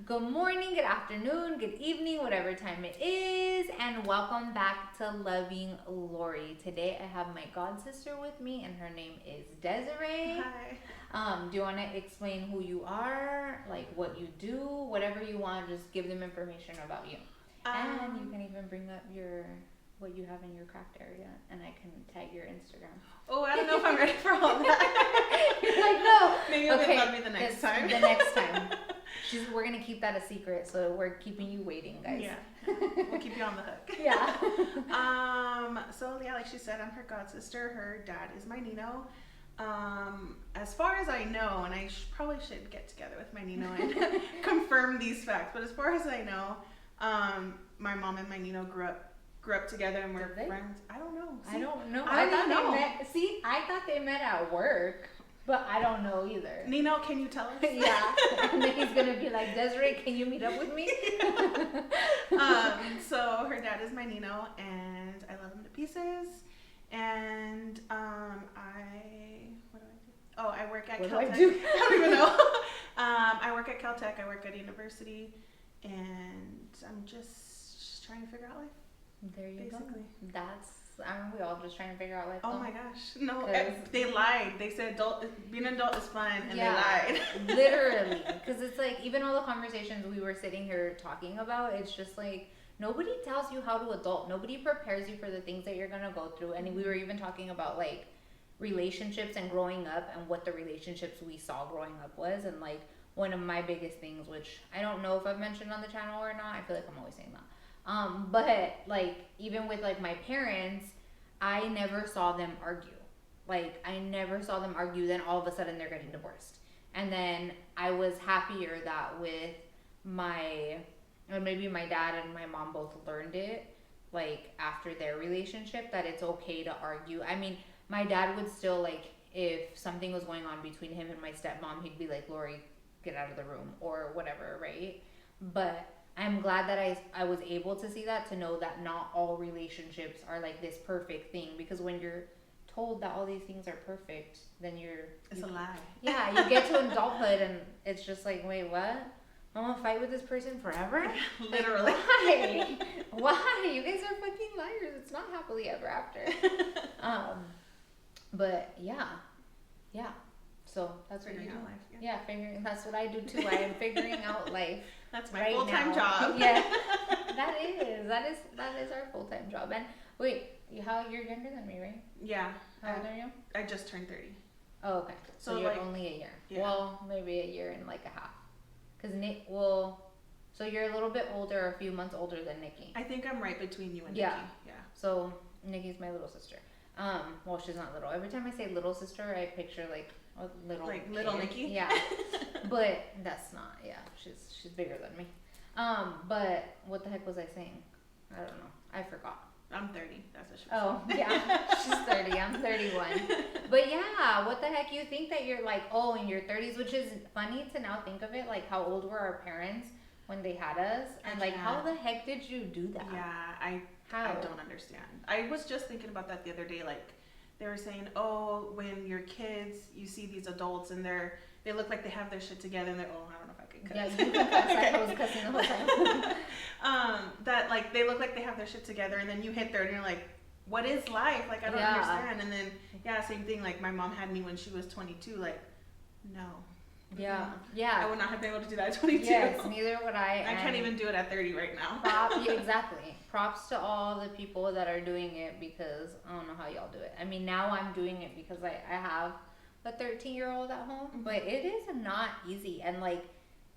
Good morning, good afternoon, good evening, whatever time it is, and welcome back to Loving Lori. Today I have my god sister with me, and her name is Desiree. Hi. Do you want to explain who you are, like what you do, whatever you want? Just give them information about you, and you can even bring up your what you have in your craft area, and I can tag your Instagram. Oh, I don't know if I'm ready for all that. You're like, no. Maybe you'll get love me the next time. The next time. We're gonna keep that a secret, so we're keeping you waiting, guys. Yeah, we'll keep you on the hook. Yeah. So yeah, like she said, I'm her god sister. Her dad is my Nino. As far as I know, and I probably should get together with my Nino and confirm these facts. But as far as I know, my mom and my Nino grew up together and we're friends. I don't know. See, I don't know. I thought know. They met. See, I thought they met at work. But I don't know either. Nino, can you tell us? Yeah. And then he's going to be like, Desiree, can you meet up with me? So her dad is my Nino, and I love him to pieces. And what do I do? Oh, I work at Caltech. I don't even know. I work at Caltech. I work at university, and I'm just trying to figure out life. There you basically. Go. Aren't we all just trying to figure out life? Oh my gosh. No, they lied. They said being an adult is fun, and they lied. Literally. Because it's like, even all the conversations we were sitting here talking about, it's just like, nobody tells you how to adult. Nobody prepares you for the things that you're going to go through. And we were even talking about, like, relationships and growing up and what the relationships we saw growing up was. And, like, one of my biggest things, which I don't know if I've mentioned on the channel or not. I feel like I'm always saying that. But like, even with like my parents, I never saw them argue. Like, I never saw them argue. Then all of a sudden they're getting divorced. And then I was happier that with maybe my dad and my mom both learned it, like after their relationship, that it's okay to argue. I mean, my dad would still, like, if something was going on between him and my stepmom, he'd be like, Lori, get out of the room or whatever, right? But I'm glad that I was able to see that, to know that not all relationships are like this perfect thing, because when you're told that all these things are perfect, then it's a lie. Yeah, you get to adulthood and it's just like, wait, what? I'm gonna fight with this person forever? Literally. Like, why? You guys are fucking liars. It's not happily ever after. But yeah. So that's what you do. Life, yeah, that's what I do too. I am figuring out life. That's my full-time job. Yeah, that is our full-time job. And wait, you're younger than me, right? Yeah. How old are you? I just turned 30. Oh, okay. So you're like, only a year. Yeah. Well, maybe a year and like a half. Because Nick, so you're a little bit older, a few months older than Nikki. I think I'm right between you and Nikki. Yeah. So Nikki's my little sister. Well, she's not little. Every time I say little sister, I picture like a little little Nikki. Yeah. But that's not. Yeah, she's bigger than me. But what the heck was I saying? I don't know. I forgot. I'm 30. That's what she was saying. Yeah. She's 30. I'm 31. But yeah, what the heck? You think that you're like, in your 30s, which is funny to now think of it, like how old were our parents when they had us, and like how the heck did you do that? Yeah, I don't understand. I was just thinking about that the other day. Like, they were saying, when you're kids, you see these adults and they look like they have their shit together, and they're, I don't know if I can cuss. Yeah, you can cuss. Okay. I was cussing the whole time. That, like, they look like they have their shit together, and then you hit 30 and you're like, what is life? Like, I don't understand. And then, same thing. Like, my mom had me when she was 22. Like, no. Yeah. I would not have been able to do that at 22. Yes, neither would I. I can't even do it at 30 right now. Exactly. Props to all the people that are doing it, because I don't know how y'all do it. I mean, now I'm doing it because I have a 13-year-old at home, but it is not easy. And like,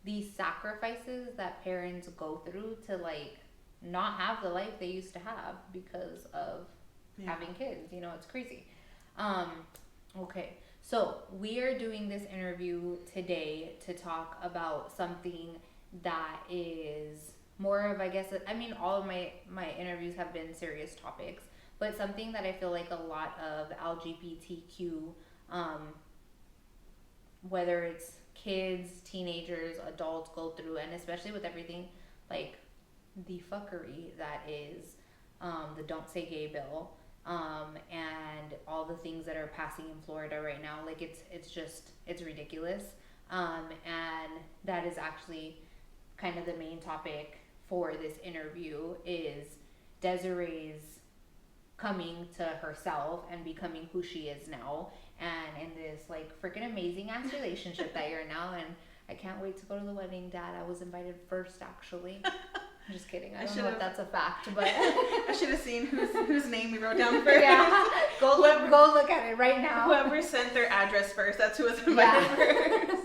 these sacrifices that parents go through to like not have the life they used to have because of having kids, it's crazy. Okay. So we are doing this interview today to talk about something that is more of, I guess, all of my interviews have been serious topics, but something that I feel like a lot of LGBTQ, whether it's kids, teenagers, adults go through, and especially with everything like the fuckery that is the Don't Say Gay bill, and all the things that are passing in Florida right now. Like, it's ridiculous. And that is actually kind of the main topic for this interview is Desiree's coming to herself and becoming who she is now, and in this like freaking amazing ass relationship that you're now. And I can't wait to go to the wedding, Dad. I was invited first, actually. I'm just kidding. I don't know if that's a fact, but I should have seen whose name we wrote down first. Yeah, go look at it right now. Whoever sent their address first, that's who was invited first.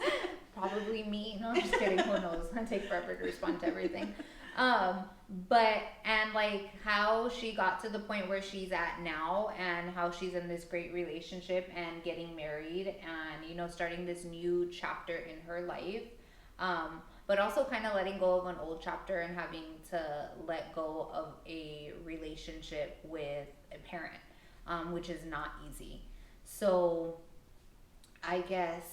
Probably me. No, I'm just kidding. Who knows? I take forever to respond to everything. And like how she got to the point where she's at now, and how she's in this great relationship and getting married, and you know, starting this new chapter in her life. But also kind of letting go of an old chapter and having to let go of a relationship with a parent, which is not easy. So I guess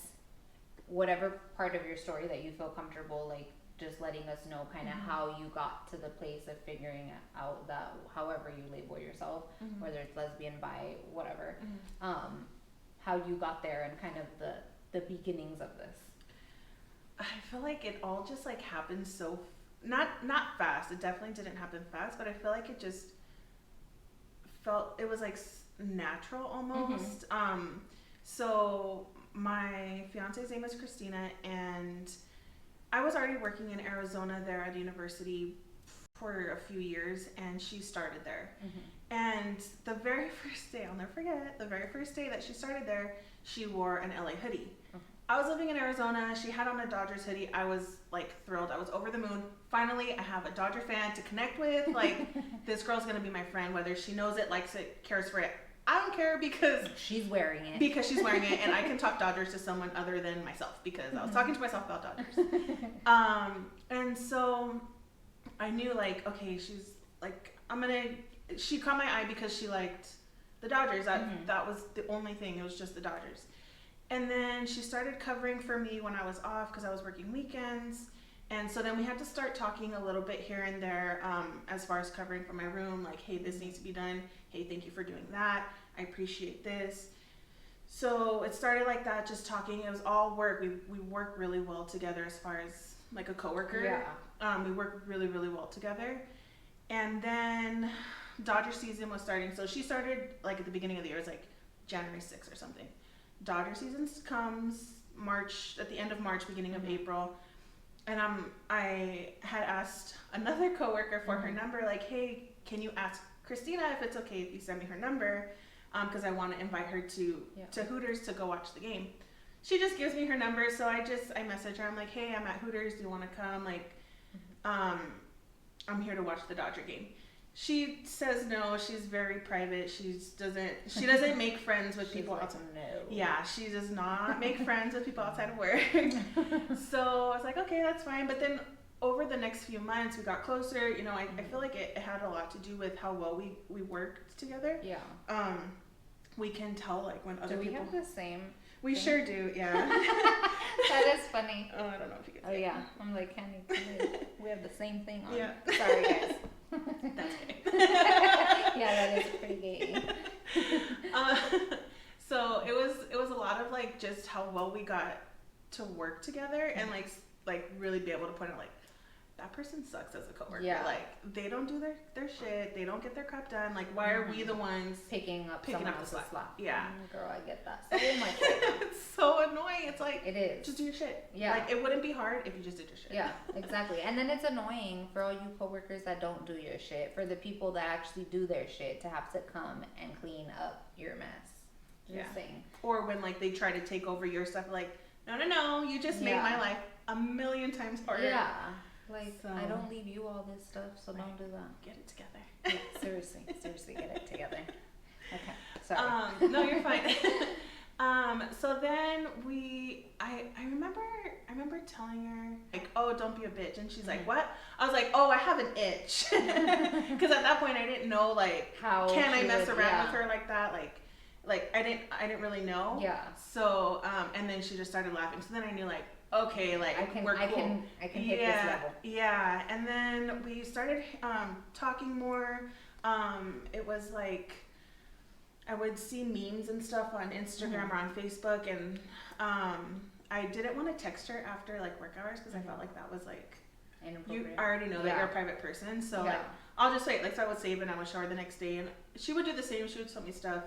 whatever part of your story that you feel comfortable, like just letting us know kind of how you got to the place of figuring out that however you label yourself, whether it's lesbian, bi, whatever, how you got there and kind of the beginnings of this. I feel like it all just like happened so not fast. It definitely didn't happen fast, but I feel like it just it was like natural almost. So my fiance's name is Christina, and I was already working in Arizona there at a university for a few years, and she started there. And the very first day, I'll never forget, the very first day that she started there, she wore an LA hoodie. I was living in Arizona. She had on a Dodgers hoodie. I was like thrilled. I was over the moon. Finally, I have a Dodger fan to connect with. Like, this girl's gonna be my friend, whether she knows it, likes it, cares for it. I don't care because she's wearing it. Because she's wearing it, and I can talk Dodgers to someone other than myself because I was talking to myself about Dodgers. And so I knew like, okay, she's like, she caught my eye because she liked the Dodgers. That was the only thing. It was just the Dodgers. And then she started covering for me when I was off because I was working weekends. And so then we had to start talking a little bit here and there as far as covering for my room. Like, hey, this needs to be done. Hey, thank you for doing that. I appreciate this. So it started like that, just talking. It was all work. We work really well together as far as like a coworker. Yeah. We work really, really well together. And then Dodger season was starting. So she started like at the beginning of the year. It was like January 6th or something. Dodger season comes at the end of March, beginning of April, and I had asked another coworker for her number, like, hey, can you ask Christina if it's okay if you send me her number, because I want to invite her to Hooters to go watch the game. She just gives me her number, so I message her. I'm like, hey, I'm at Hooters. Do you want to come? Like, I'm here to watch the Dodger game. She says no. She's very private. She doesn't make friends with people outside. No. Yeah, she does not make friends with people outside of work. So I was like, okay, that's fine. But then over the next few months, we got closer. You know, I feel like it had a lot to do with how well we worked together. Yeah. We can tell like when other people. Do we have the same? We thing? Sure do. Yeah. That is funny. Oh, I don't know if you can. Oh yeah, I'm like, Candy, we have the same thing on. Yeah. Sorry, guys. That's gay. Yeah, that is pretty gay. So it was a lot of like just how well we got to work together and like really be able to point out like that person sucks as a coworker. Yeah. Like they don't do their shit. They don't get their crap done. Like why are we the ones picking up the slack? Yeah. Girl, I get that so much right now. It's so annoying. It's like it is. Just do your shit. Yeah. Like it wouldn't be hard if you just did your shit. Yeah, exactly. And then it's annoying for all you coworkers that don't do your shit, for the people that actually do their shit to have to come and clean up your mess. Just saying. Or when like they try to take over your stuff, like no, you just made my life a million times harder. Yeah. Like, so, I don't leave you all this stuff, so don't do that. Get it together. Yeah, seriously, get it together. Okay, sorry. No, you're fine. So then I remember telling her, like, oh, don't be a bitch. And she's like, what? I was like, oh, I have an itch. Because at that point, I didn't know, like, how can I mess around with her like that? Like I didn't really know. Yeah. So, and then she just started laughing. So then I knew, like, okay, like we're cool. I can hit this level. Yeah, and then we started talking more. It was like I would see memes and stuff on Instagram or on Facebook, and I didn't want to text her after like work hours because I felt like that was like you Inappropriate. already know that Yeah. you're a private person. So Yeah. like, I'll just wait. Like, so I would save and I would show her the next day, and she would do the same. She would tell me stuff,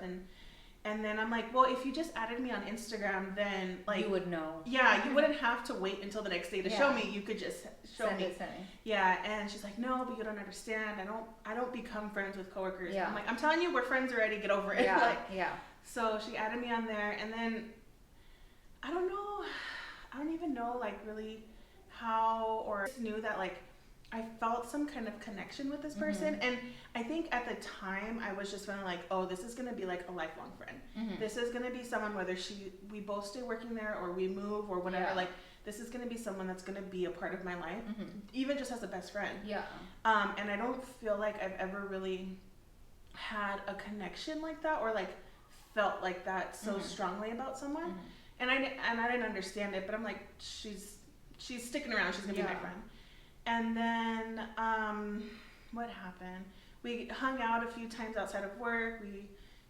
and then I'm like, well, if you just added me on Instagram, then like You would know. yeah, you wouldn't have to wait until the next day to show Yeah. me. You could just show Send me. it to me. Yeah, and she's like, no, but you don't understand. I don't become friends with coworkers. Yeah. I'm like, I'm telling you, we're friends already. Get over it. Yeah. Like, Yeah. so she added me on there, and then I don't know, I don't even know like really how, or I just knew that like I felt some kind of connection with this person, and I think at the time I was just feeling like, oh, this is gonna be like a lifelong friend. This is gonna be someone, whether we both stay working there or we move or whatever. Yeah. Like, this is gonna be someone that's gonna be a part of my life, even just as a best friend. Yeah. And I don't feel like I've ever really had a connection like that, or like felt like that so strongly about someone. And I didn't understand it, but I'm like, she's sticking around. She's gonna be my friend. And then what happened? We hung out a few times outside of work.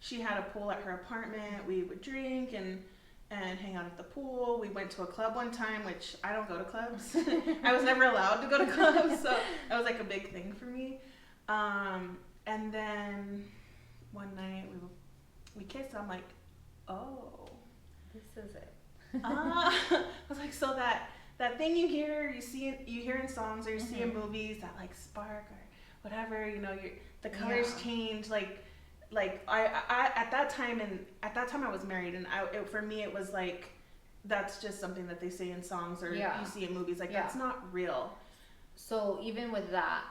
She had a pool at her apartment. We would drink and hang out at the pool. We went to a club one time, which I don't go to clubs. I was never allowed to go to clubs, so that was like a big thing for me. And then one night we kissed. I'm like, oh, This is it. I was like, so that thing you hear in songs, or you see in movies, that like spark or whatever, you know, the colors change. Like I at that time I was married, and for me it was like, that's just something that they say in songs, or you see in movies. Like, that's not real. So even with that,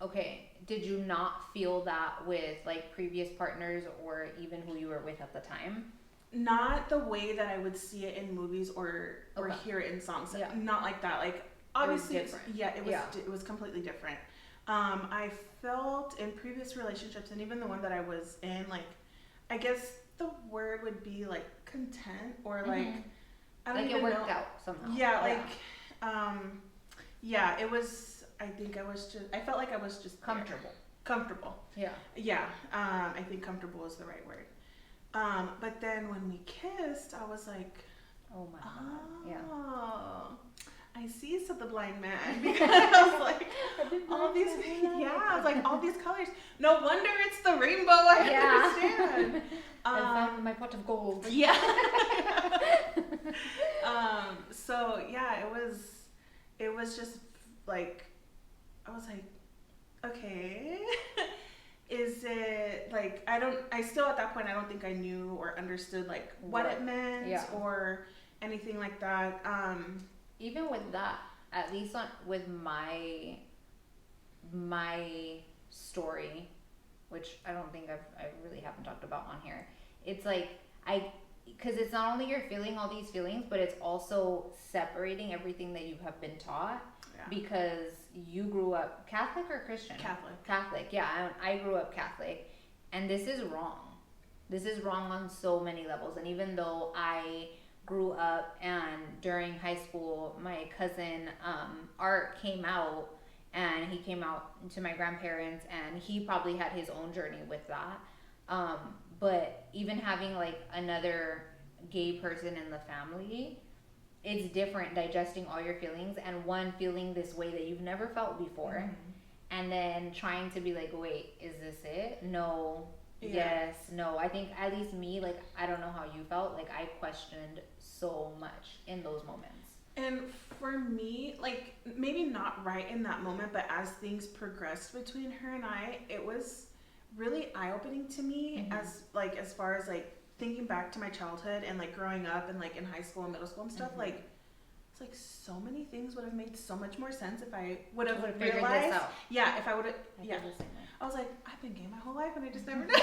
okay, did you not feel that with like previous partners or even who you were with at the time? Not the way that I would see it in movies or hear it in songs. Yeah. Not like that. Like, obviously, it was completely different. I felt in previous relationships, and even the one that I was in, like, I guess the word would be like content, or like, I don't like even it worked know. out somehow. Yeah, like, it was. I think I felt like I was just Comfortable. Comfortable. Yeah. Yeah. I think comfortable is the right word. But then when we kissed, I was like, Oh my god. Yeah. oh, I see, said the blind man. Because I was like, all these, I was like, all these colors. No wonder it's the rainbow. I understand. I found my pot of gold. Yeah. So yeah, it was just like, I was like, okay. Is it like, I still at that point, I don't think I knew or understood like what it meant or anything like that. Even with that, at least with my story, which I don't think I really haven't talked about on here. It's like, because it's not only you're feeling all these feelings, but it's also separating everything that you have been taught. Because you grew up Catholic or Christian? Catholic, yeah. I grew up Catholic, and this is wrong. This is wrong on so many levels. And even though I grew up, and during high school, my cousin Art came out, and he came out to my grandparents, and he probably had his own journey with that. But even having like another gay person in the family, it's different digesting all your feelings, and one feeling this way that you've never felt before, and then trying to be like, wait, is this it? No. Yes, no. I think at least me, like, I don't know how you felt, like I questioned so much in those moments. And for me, like, maybe not right in that moment, but as things progressed between her and I, it was really eye-opening to me, as far as like thinking back to my childhood and like growing up and like in high school and middle school and stuff, like, it's like so many things would have made so much more sense if I would have realized. This out. Yeah, if I would have. I was like, I've been gay my whole life and I just never did.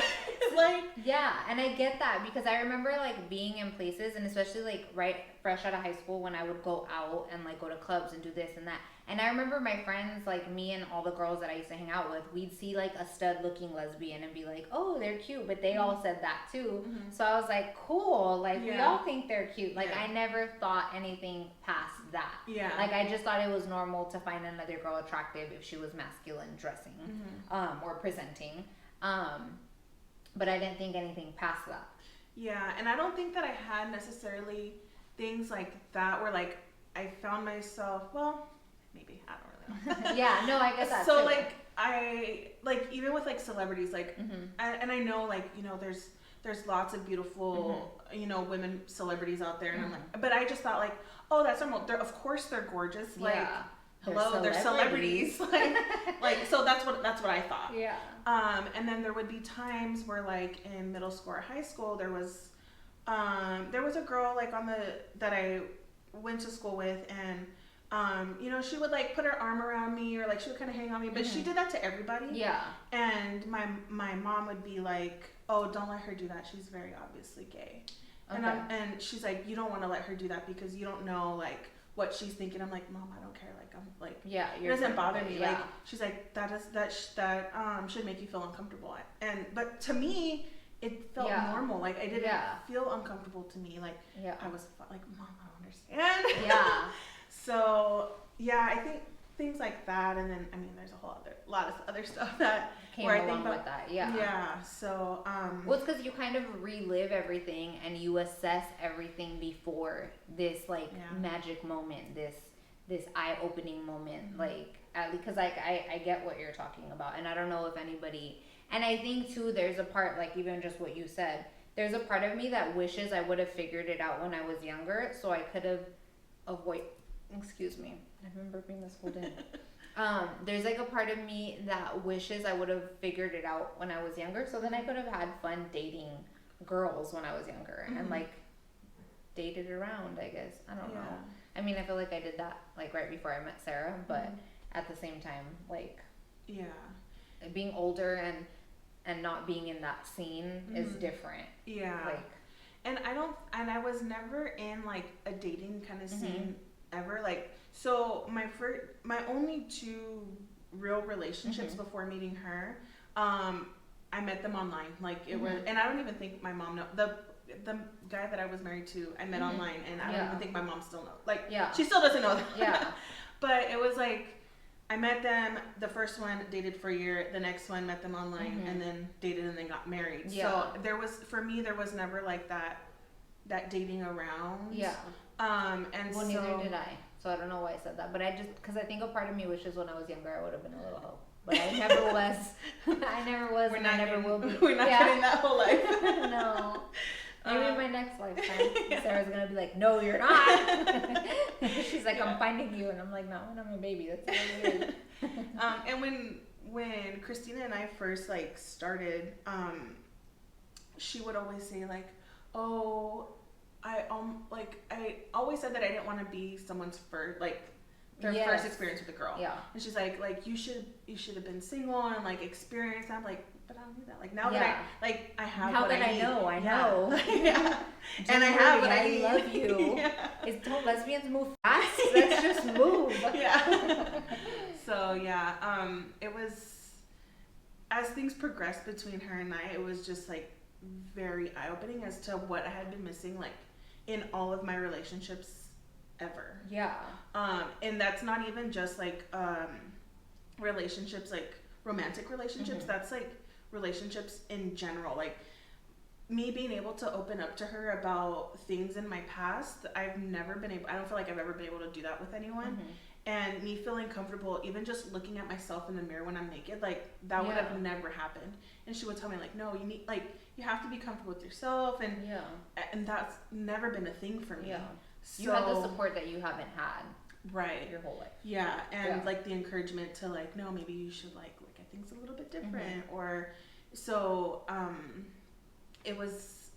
Like, yeah, and I get that, because I remember like being in places, and especially like right fresh out of high school, when I would go out and like go to clubs and do this and that. And I remember my friends, like me and all the girls that I used to hang out with, we'd see like a stud looking lesbian and be like, oh, they're cute. But they all said that too. So I was like, cool. Like, we all think they're cute. Like, I never thought anything past that. Yeah. Like, I just thought it was normal to find another girl attractive if she was masculine dressing or presenting. But I didn't think anything past that. Yeah. And I don't think that I had necessarily things like that where like I found myself, well, maybe, I don't Yeah, no, I get that So too. like I like even with like celebrities like and I know like there's lots of beautiful women celebrities out there and I'm like but I just thought like oh that's normal of course they're gorgeous like Yeah. hello they're celebrities like so that's what I thought. Yeah. And then there would be times where like in middle school or high school there was a girl like that I went to school with and she would like put her arm around me or like she would kind of hang on me, but she did that to everybody. Yeah. And my mom would be like, "Oh, don't let her do that. She's very obviously gay." Okay. And she's like, "You don't want to let her do that because you don't know like what she's thinking." I'm like, "Mom, I don't care. Like I'm like it doesn't bother me." Yeah. Like she's like, that should make you feel uncomfortable." But to me, it felt normal. Like I didn't feel uncomfortable to me. Like I was like, "Mom, I don't understand." Yeah. So I think things like that, and then I mean, there's a lot of other stuff that came along with that. Yeah. Yeah. So well, it's because you kind of relive everything and you assess everything before this like magic moment, this eye-opening moment, like because like I get what you're talking about, and I don't know if anybody, and I think too, there's a part like even just what you said. There's a part of me that wishes I would have figured it out when I was younger, so I could have avoid. Excuse me, I've been burping this whole day. There's like a part of me that wishes I would have figured it out when I was younger, so then I could have had fun dating girls when I was younger and like dated around, I guess. I don't know. I mean, I feel like I did that like right before I met Sarah, but at the same time, like being older and not being in that scene is different. Yeah. Like, and I was never in like a dating kind of scene ever. Like, so my only two real relationships before meeting her, I met them online. Like it was, and I don't even think my mom the guy that I was married to, I met online, and I don't even think my mom still knows. Like, she still doesn't know that. Yeah. But it was like, I met them, the first one dated for a year, the next one met them online, and then dated and then got married. Yeah. So for me, there was never like that dating around. Yeah. And well, neither did I. So I don't know why I said that, but because I think a part of me wishes when I was younger I would have been a little hoe. But I never was. I never was, and I never will be. We're not getting that whole life. No. Maybe in my next lifetime, Sarah's gonna be like, "No, you're not." She's like, "I'm finding you," and I'm like, "No, I'm a baby. That's really weird." And when Christina and I first like started, she would always say like, "Oh, I always said that I didn't want to be someone's first their first experience with a girl." Yeah. And she's like you should have been single and like experienced. I'm like, but I don't do that. Like now that I have now what that I need. I know. Yeah. And I have what I need. I love you. Don't lesbians move fast? Let's just move. Yeah. So it was, as things progressed between her and I, it was just like very eye-opening as to what I had been missing like in all of my relationships ever. Yeah. And that's not even just like relationships, like romantic relationships. That's like relationships in general. Like me being able to open up to her about things in my past, I don't feel like I've ever been able to do that with anyone. And me feeling comfortable even just looking at myself in the mirror when I'm naked, like that would have never happened. And she would tell me like, no, you have to be comfortable with yourself, and that's never been a thing for me. So, you had the support that you haven't had your whole life. And like the encouragement to like, no, maybe you should like look at things a little bit different, or so it was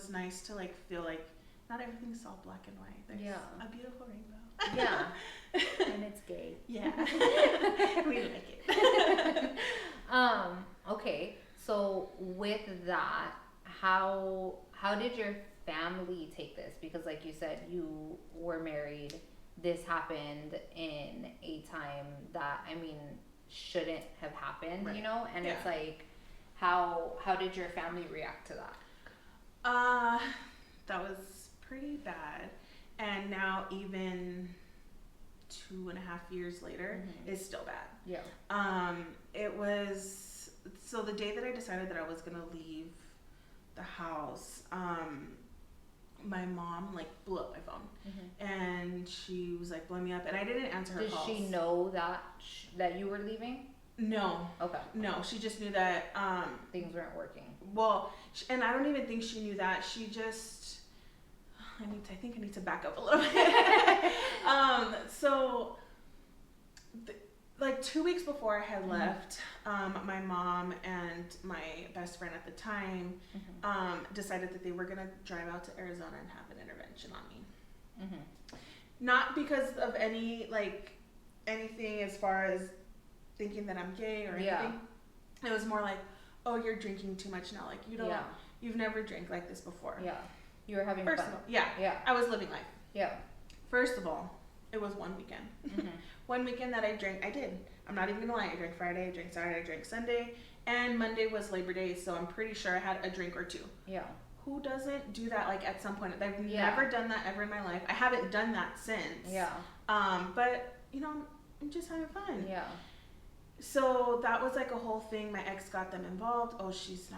nice to like feel like not everything's all black and white. There's a beautiful rainbow. Yeah. And it's gay. Yeah. We like it. Okay. So with that, how did your family take this? Because like you said, you were married. This happened in a time that, I mean, shouldn't have happened, you know? And it's like, how did your family react to that? That was pretty bad. And now even 2.5 years later, it's still bad. Yeah. It was, so the day that I decided that I was going to leave the house, my mom like blew up my phone, and she was like blowing me up, and I didn't answer her Did calls. she know that you were leaving? No. Okay. No, she just knew that things weren't working. Well, and I don't even think she knew that. She just I think I need to back up a little bit. So like 2 weeks before I had left, my mom and my best friend at the time decided that they were gonna drive out to Arizona and have an intervention on me. Not because of anything as far as thinking that I'm gay or anything. It was more like, oh, you're drinking too much now. Like you've never drank like this before. Yeah. You were having fun. Yeah. I was living life. Yeah. First of all, it was one weekend. One weekend that I drank, I did. I'm not even gonna lie. I drank Friday, I drank Saturday, I drank Sunday, and Monday was Labor Day, so I'm pretty sure I had a drink or two. Yeah. Who doesn't do that like at some point? I've never done that ever in my life. I haven't done that since. Yeah. But I'm just having fun. Yeah. So that was like a whole thing. My ex got them involved. Oh, she's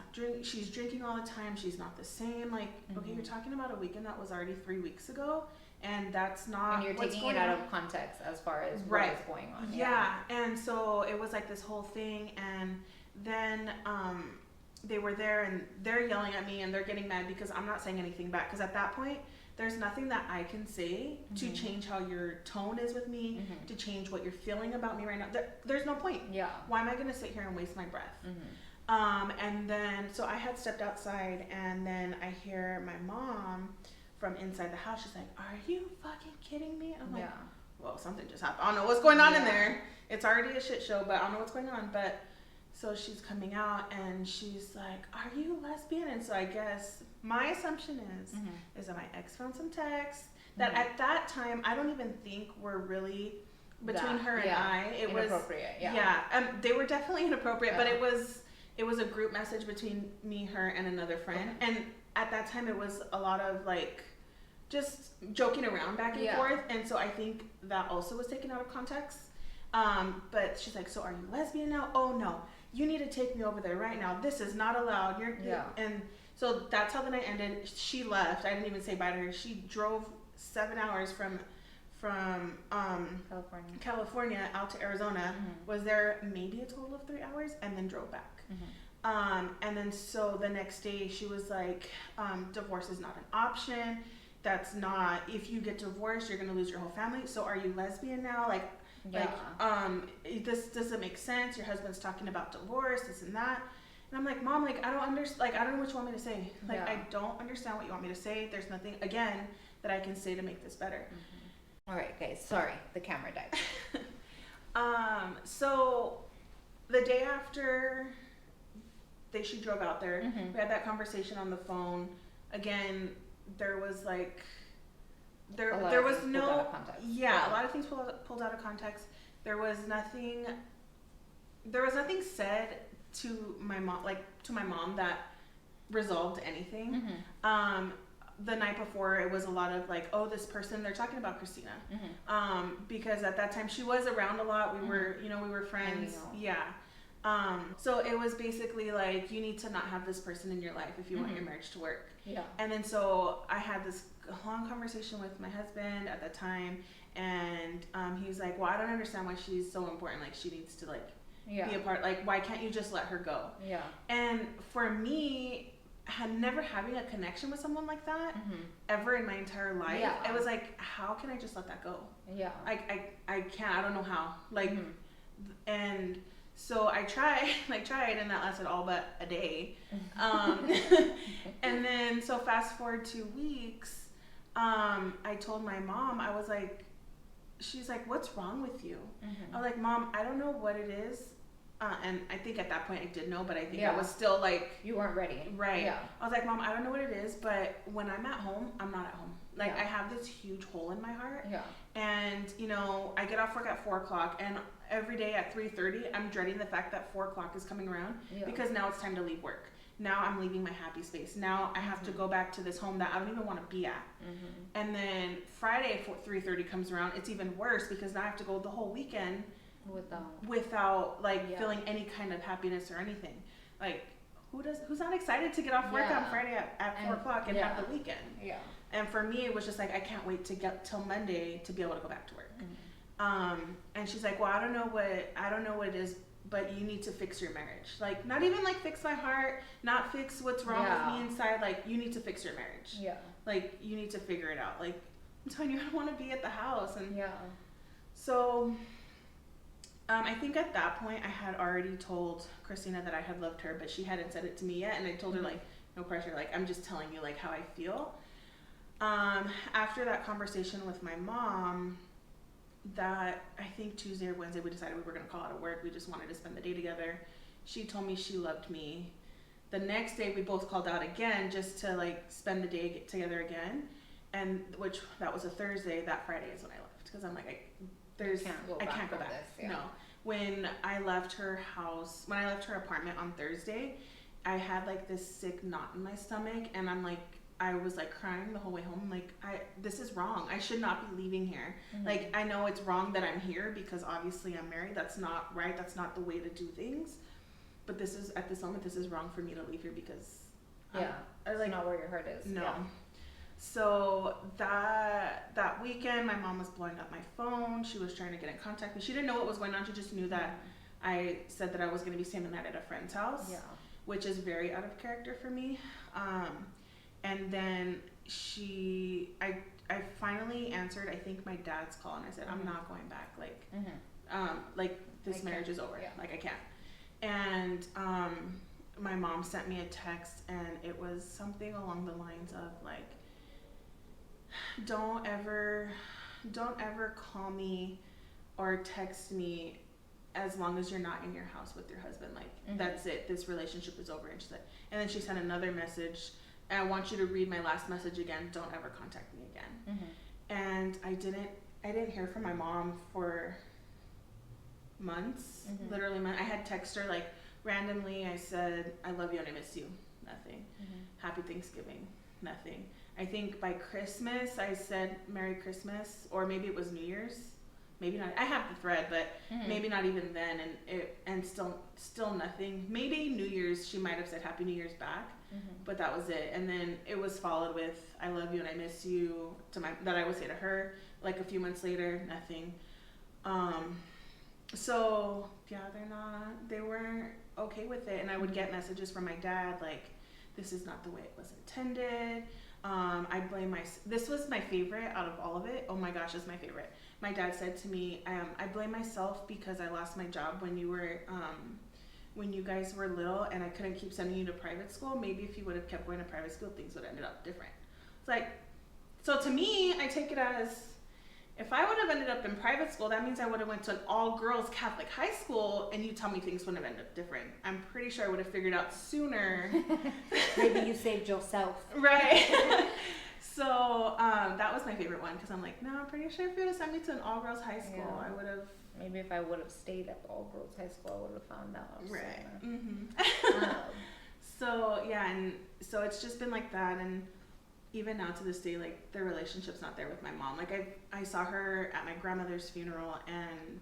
drinking all the time. She's not the same. Like, okay, you're talking about a weekend that was already 3 weeks ago, and that's not. And you're taking it out of context as far as what is going on. Yeah. And so it was like this whole thing, and then they were there, and they're yelling at me, and they're getting mad because I'm not saying anything back. Because at that point, there's nothing that I can say to change how your tone is with me, to change what you're feeling about me right now. There's no point. Yeah. Why am I going to sit here and waste my breath? And then, so I had stepped outside, and then I hear my mom from inside the house. She's like, are you fucking kidding me? I'm like, well, something just happened. I don't know what's going on in there. It's already a shit show, but I don't know what's going on. But so she's coming out, and she's like, are you lesbian? And so I guess my assumption is that my ex found some texts that at that time, I don't even think were really between her and I. It was inappropriate. They were definitely inappropriate, but it was a group message between me, her, and another friend. And at that time, it was a lot of like just joking around back and forth. And so I think that also was taken out of context. But she's like, so are you lesbian now? Oh no, you need to take me over there right now. This is not allowed. And so that's how the night ended. She left. I didn't even say bye to her. She drove 7 hours from California out to Arizona, was there maybe a total of 3 hours, and then drove back. And then so the next day she was like, divorce is not an option. That's not, if you get divorced, you're going to lose your whole family. So are you lesbian now? This doesn't make sense. Your husband's talking about divorce, this and that. And I'm like, Mom, like, I don't understand. Like, I don't know what you want me to say. Like, I don't understand what you want me to say. There's nothing, again, that I can say to make this better. All right, guys. Sorry, the camera died. So the day after she drove out there, we had that conversation on the phone. Again, there was like, there was no, a lot of things pulled out of context. There was nothing said to my mom, that resolved anything. The night before, it was a lot of like, oh, this person, they're talking about Christina. Because at that time she was around a lot. We were, we were friends. So it was basically like, you need to not have this person in your life if you want your marriage to work. And then so I had this long conversation with my husband at the time, and he was like, well, I don't understand why she's so important. Like, she needs to like be a part. Like, why can't you just let her go? And for me, never having a connection with someone like that ever in my entire life, it was like, how can I just let that go? I can't. I don't know how. Like, and so I tried, and that lasted all but a day. And then, so fast forward 2 weeks, I told my mom, I was like, she's like, what's wrong with you? I was like, Mom, I don't know what it is. And I think at that point I did know, but I think I was still like... You weren't ready. Right. I was like, Mom, I don't know what it is, but when I'm at home, I'm not at home. Like, I have this huge hole in my heart. And, I get off work at 4 o'clock, and every day at 3:30, I'm dreading the fact that 4 o'clock is coming around, because now it's time to leave work. Now I'm leaving my happy space. Now I have to go back to this home that I don't even want to be at. And then Friday at 3:30 comes around, it's even worse, because now I have to go the whole weekend without feeling any kind of happiness or anything. Like, who's not excited to get off work on Friday at 4 o'clock and have the weekend? And for me, it was just like, I can't wait to get till Monday to be able to go back to work. And she's like, well, I don't know what it is, but you need to fix your marriage. Like, not even like fix my heart, not fix what's wrong with me inside. Like, you need to fix your marriage. Yeah. Like, you need to figure it out. Like, I'm telling you, I don't want to be at the house. And Yeah. so, I think at that point I had already told Christina that I had loved her, but she hadn't said it to me yet. And I told her, like, no pressure. Like, I'm just telling you, like, how I feel. After that conversation with my mom, that I think Tuesday or Wednesday, we decided we were going to call out of work. We just wanted to spend the day together. She told me she loved me. The next day we both called out again just to like spend the day together again. And that was a Thursday. That Friday is when I left, because I'm like, I can't go back. This, yeah. No. When I left her apartment on Thursday, I had like this sick knot in my stomach, and I was like crying the whole way home. Like, this is wrong. I should not be leaving here. Like, I know it's wrong that I'm here because obviously I'm married. That's not right. That's not the way to do things. But at this moment, this is wrong for me to leave here because it's not where your heart is. No. Yeah. So that weekend, my mom was blowing up my phone. She was trying to get in contact with me. She didn't know what was going on. She just knew that I said that I was going to be staying the night at a friend's house, which is very out of character for me. And then I finally answered, I think, my dad's call, and I said, I'm not going back. Like, this marriage is over. Yeah. Like, I can't. And my mom sent me a text, and it was something along the lines of like, don't ever call me or text me as long as you're not in your house with your husband. Like, that's it. This relationship is over. And then she sent another message. I want you to read my last message again. Don't ever contact me again. And I didn't hear from my mom for months, literally months. I had texted her like randomly. I said, I love you and I miss you. Nothing. Happy Thanksgiving. Nothing. I think by Christmas I said Merry Christmas, or maybe it was New Year's. Maybe not. I have the thread, but maybe not even then. And still nothing. Maybe New Year's she might have said Happy New Year's back. But that was it. And then it was followed with I love you and I miss you that I would say to her. Like a few months later, nothing. So yeah, they weren't okay with it. And I would get messages from my dad like, this is not the way it was intended. This was my favorite out of all of it. Oh my gosh, it's my favorite. My dad said to me, I blame myself because I lost my job when you guys were little and I couldn't keep sending you to private school. Maybe if you would have kept going to private school, things would have ended up different. It's like, so to me, I take it as, if I would have ended up in private school, that means I would have went to an all-girls Catholic high school, and you tell me things wouldn't have ended up different. I'm pretty sure I would have figured out sooner. Maybe you saved yourself. Right. So that was my favorite one, because I'm like, no, I'm pretty sure if you would have sent me to an all-girls high school, I would have. Maybe if I would have stayed at the all-girls high school, I would have found out. Right. So yeah, and so it's just been like that, and even now to this day, like, the relationship's not there with my mom. Like, I saw her at my grandmother's funeral, and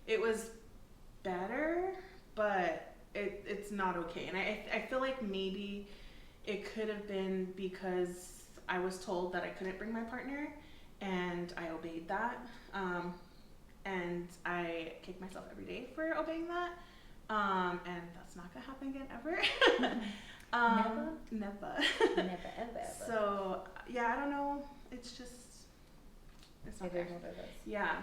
it was better, but it's not okay. And I feel like maybe it could have been because I was told that I couldn't bring my partner, and I obeyed that. And I kick myself every day for obeying that. And that's not gonna happen again ever. Never. Never, ever. So yeah, I don't know. It's not there. Yeah.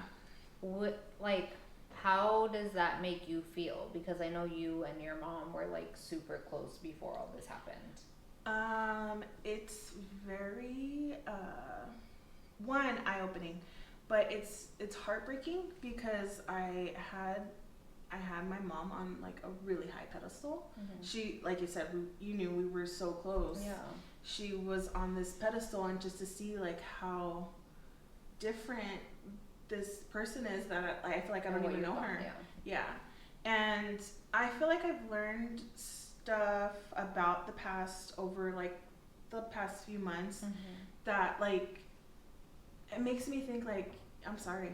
How does that make you feel? Because I know you and your mom were like super close before all this happened. It's very one, eye-opening, but it's heartbreaking because I had my mom on like a really high pedestal. She, like you said, you knew we were so close. Yeah. She was on this pedestal, and just to see like how different this person is, that I feel like I don't even know her. Yeah. And I feel like I've learned stuff about the past over like the past few months that like it makes me think like, I'm sorry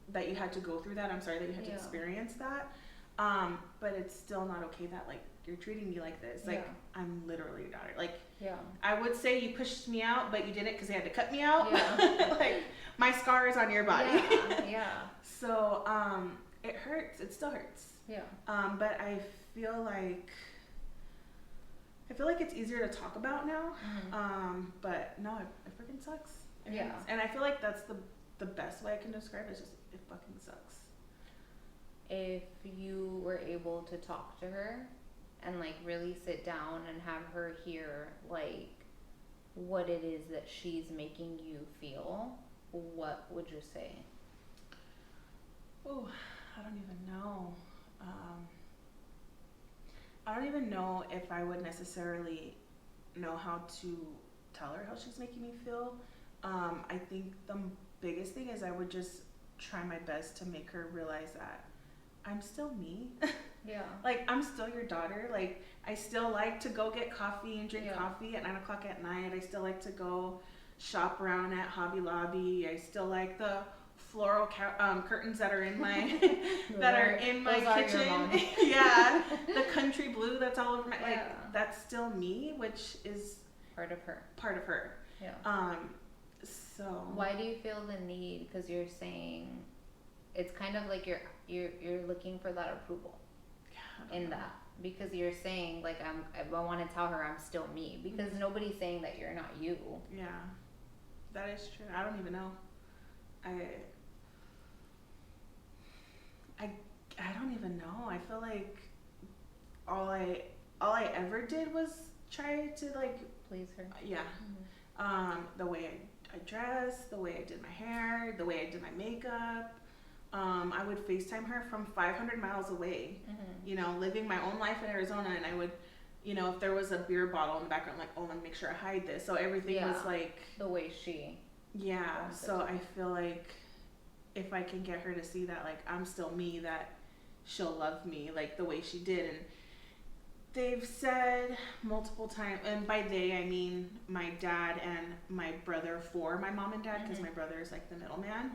that you had to go through that. I'm sorry that you had to experience that. But it's still not okay that like you're treating me like this. Like, I'm literally your daughter. Like, yeah. I would say you pushed me out, but you didn't because they had to cut me out. Yeah. Like, my scar is on your body. Yeah. So, it hurts. It still hurts. Yeah. But I feel like it's easier to talk about now. But no, it freaking sucks. Yeah. And I feel like that's the best way I can describe it. Is just, it fucking sucks. If you were able to talk to her and like really sit down and have her hear like what it is that she's making you feel, what would you say? Oh, I don't even know. I don't even know if I would necessarily know how to tell her how she's making me feel. I think the biggest thing is I would just try my best to make her realize that I'm still me. Yeah. Like, I'm still your daughter. Like, I still like to go get coffee and drink coffee at 9 o'clock at night. I still like to go shop around at Hobby Lobby. I still like the floral curtains that are in my kitchen. Yeah, the country blue that's all over my that's still me, which is part of her. Yeah. So why do you feel the need? Because you're saying it's kind of like you're looking for that approval in that, because you're saying like I want to tell her I'm still me, because nobody's saying that you're not you. Yeah, that is true. I don't even know. I don't even know. I feel like all I ever did was try to like please her. Yeah. The way I dressed, the way I did my hair, the way I did my makeup. I would FaceTime her from 500 miles away, you know, living my own life in Arizona, and I would, you know, if there was a beer bottle in the background, like, oh, let me make sure I hide this. So everything was like the way she. Yeah. So I feel like if I can get her to see that, like, I'm still me, that she'll love me like the way she did. And they've said multiple times, and by they I mean my dad and my brother for my mom and dad, because my brother is like the middleman.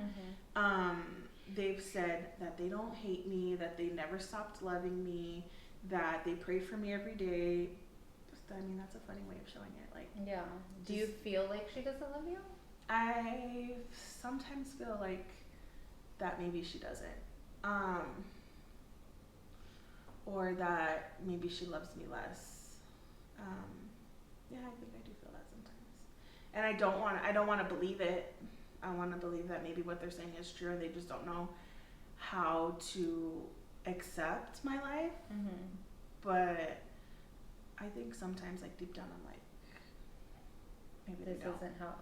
They've said that they don't hate me, that they never stopped loving me, that they pray for me every day. I mean, that's a funny way of showing it. Like, yeah. Do you feel like she doesn't love you? I sometimes feel like that maybe she doesn't. Or that maybe she loves me less. Yeah, I think I do feel that sometimes. And I don't want to believe it. I want to believe that maybe what they're saying is true. They just don't know how to accept my life. But I think sometimes, like, deep down, I'm like, maybe this isn't how.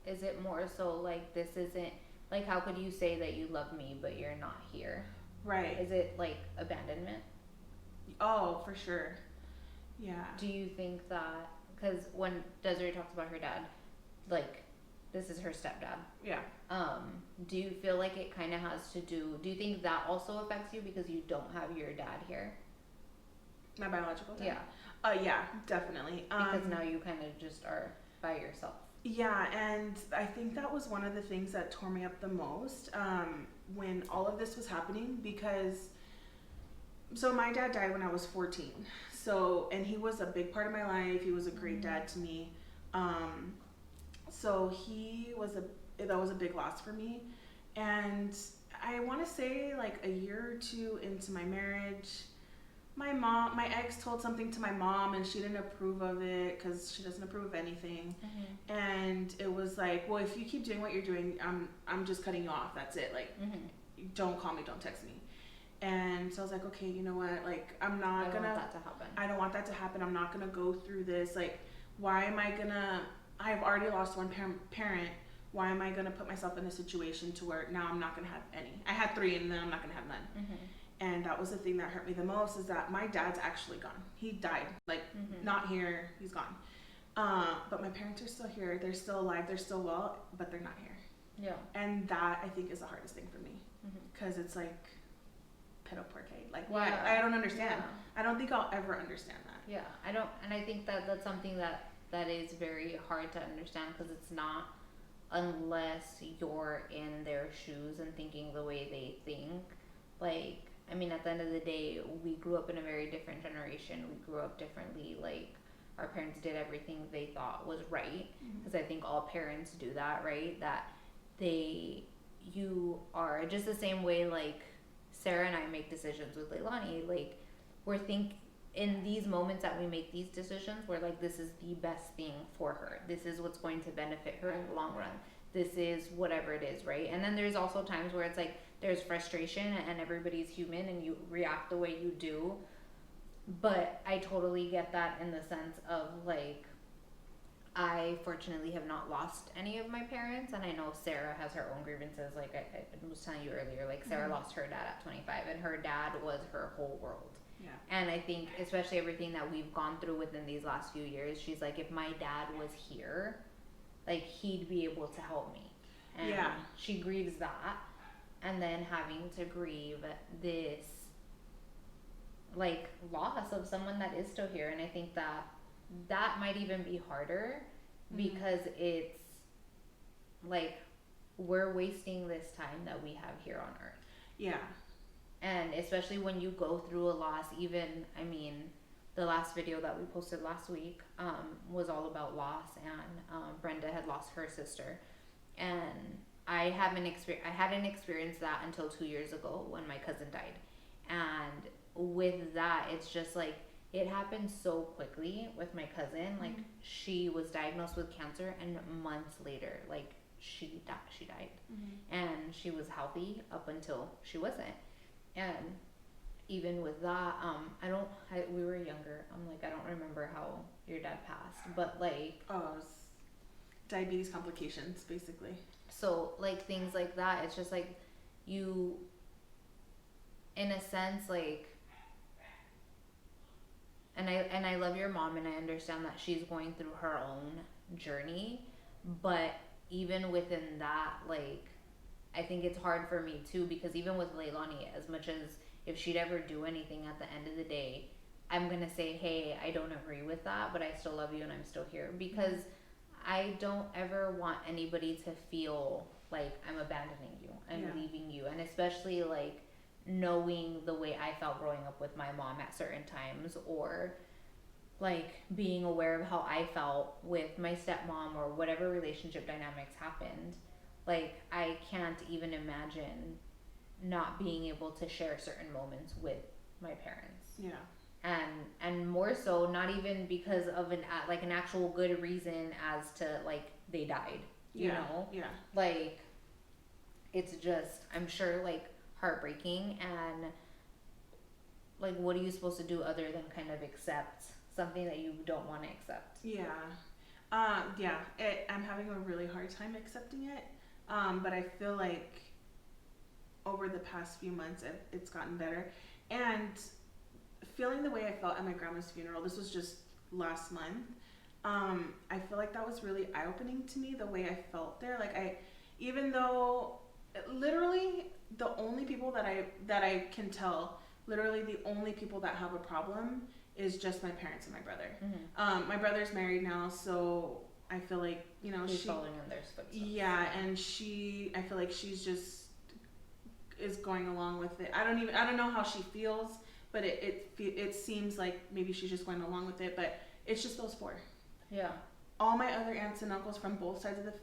Is it more so like this isn't like, how could you say that you love me but you're not here? Right. Is it like abandonment? Oh, for sure. Yeah. Do you think that, because when Desiree talks about her dad, like, this is her stepdad. Yeah. Do you feel like it kind of has to do you think that also affects you because you don't have your dad here? My biological dad? Yeah. Yeah, definitely. Because now you kind of just are by yourself. Yeah, and I think that was one of the things that tore me up the most when all of this was happening, because so my dad died when I was 14. So, and he was a big part of my life. He was a great dad to me. So that was a big loss for me. And I want to say like a year or two into my marriage, my ex told something to my mom and she didn't approve of it because she doesn't approve of anything. And it was like, well, if you keep doing what you're doing, I'm just cutting you off. That's it. Like, don't call me, don't text me. And so I was like, okay, you know what? Like, I don't want that to happen. I'm not gonna go through this. Like, why am I gonna? I've already lost one parent. Why am I gonna put myself in a situation to where now I'm not gonna have any? I had 3 and then I'm not gonna have none. And that was the thing that hurt me the most, is that my dad's actually gone. He died. Like, not here. He's gone. But my parents are still here. They're still alive. They're still well, but they're not here. Yeah. And that, I think, is the hardest thing for me. Because it's like, pedo por qué? Like, why? Yeah. I don't understand. Yeah. I don't think I'll ever understand that. Yeah, I don't, and I think that that's something that is very hard to understand, because it's not, unless you're in their shoes and thinking the way they think. Like, I mean, at the end of the day, we grew up in a very different generation. We grew up differently. Like, our parents did everything they thought was right. Because I think all parents do that, right? That you are just the same way, like, Sarah and I make decisions with Leilani. Like, in these moments that we make these decisions, we're like, this is the best thing for her. This is what's going to benefit her in the long run. This is whatever it is, right? And then there's also times where it's like, there's frustration and everybody's human and you react the way you do. But I totally get that in the sense of, like, I fortunately have not lost any of my parents, and I know Sarah has her own grievances. Like I was telling you earlier, like, Sarah lost her dad at 25, and her dad was her whole world. Yeah. And I think, especially everything that we've gone through within these last few years, she's like, if my dad was here, like, he'd be able to help me. And she grieves that. And then having to grieve this, like, loss of someone that is still here. And I think that might even be harder because it's like, we're wasting this time that we have here on earth. Yeah. And especially when you go through a loss, even, I mean, the last video that we posted last week was all about loss, and Brenda had lost her sister. And I hadn't experienced that until 2 years ago when my cousin died. And with that, it's just like, it happened so quickly with my cousin. Like, she was diagnosed with cancer, and months later, like, she died. And she was healthy up until she wasn't. And even with that, we were younger. I'm like, I don't remember how your dad passed, but like, it was diabetes complications, basically. So, like, things like that, it's just like, you, in a sense, like, and I love your mom, and I understand that she's going through her own journey, but even within that, like, I think it's hard for me too, because even with Leilani, as much as if she'd ever do anything, at the end of the day, I'm gonna say, hey, I don't agree with that, but I still love you and I'm still here, because I don't ever want anybody to feel like I'm abandoning you, I'm leaving you. And especially, like, knowing the way I felt growing up with my mom at certain times, or like being aware of how I felt with my stepmom, or whatever relationship dynamics happened. Like, I can't even imagine not being able to share certain moments with my parents. Yeah. And more so, not even because of an actual good reason as to, like, they died, you know? Yeah. Like, it's just, I'm sure, like, heartbreaking, and like, what are you supposed to do other than kind of accept something that you don't want to accept? Yeah. I'm having a really hard time accepting it. But I feel like over the past few months, it's gotten better. And feeling the way I felt at my grandma's funeral, this was just last month, I feel like that was really eye-opening to me, the way I felt there. Like, even though literally the only people that I can tell, literally the only people that have a problem is just my parents and my brother. My brother's married now, so I feel like, you know, she's following in their footsteps. Yeah, and I feel like she's just is going along with it. I don't know how she feels, but it seems like maybe she's just going along with it. But it's just those four. Yeah. All my other aunts and uncles from both sides of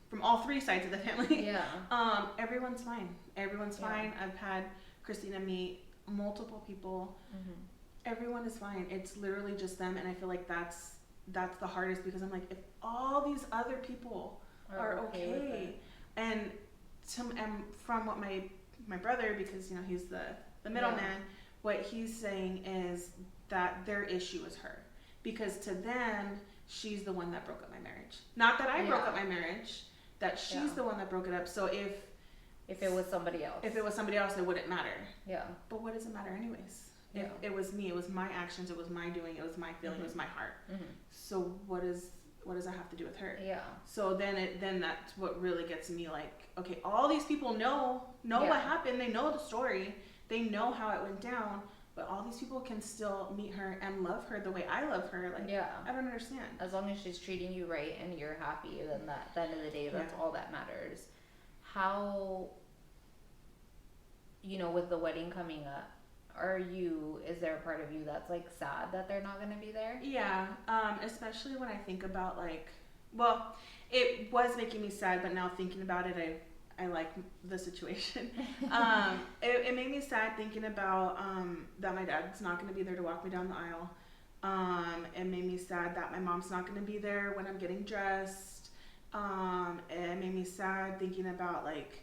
from all three sides of the family. Yeah. Everyone's fine. Everyone's fine. I've had Christina meet multiple people. Everyone is fine. It's literally just them, and I feel like that's the hardest, because I'm like, if all these other people are okay, and from what my brother, because, you know, he's the middleman, what he's saying is that their issue is her, because to them, she's the one that broke up my marriage. Not that I broke up my marriage, that she's the one that broke it up. So if it was somebody else, it wouldn't matter. Yeah. But what does it matter anyways? Yeah. It was me, it was my actions, it was my doing, it was my feeling, it was my heart. So what does that have to do with her? Yeah. So then that's what really gets me, like, okay, all these people know what happened, they know the story, they know how it went down, but all these people can still meet her and love her the way I love her. Like, I don't understand. As long as she's treating you right and you're happy, then at the end of the day, that's all that matters. How you know, with the wedding coming up, is there a part of you that's like sad that they're not gonna be there? Yeah, especially when I think about like, well, it was making me sad, but now thinking about it, I like the situation. It made me sad thinking about that my dad's not going to be there to walk me down the aisle. It made me sad that my mom's not going to be there when I'm getting dressed. It made me sad thinking about like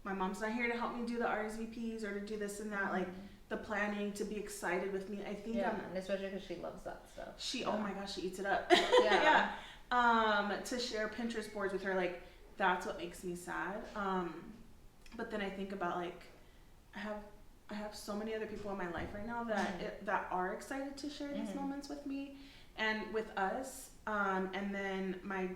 my mom's not here to help me do the RSVPs or to do this and that. Like the planning, to be excited with me. I think and especially because she loves that stuff. Oh my gosh, she eats it up. Yeah. To share Pinterest boards with her, like that's what makes me sad. But then I think about like I have so many other people in my life right now that are excited to share these moments with me and with us. And then my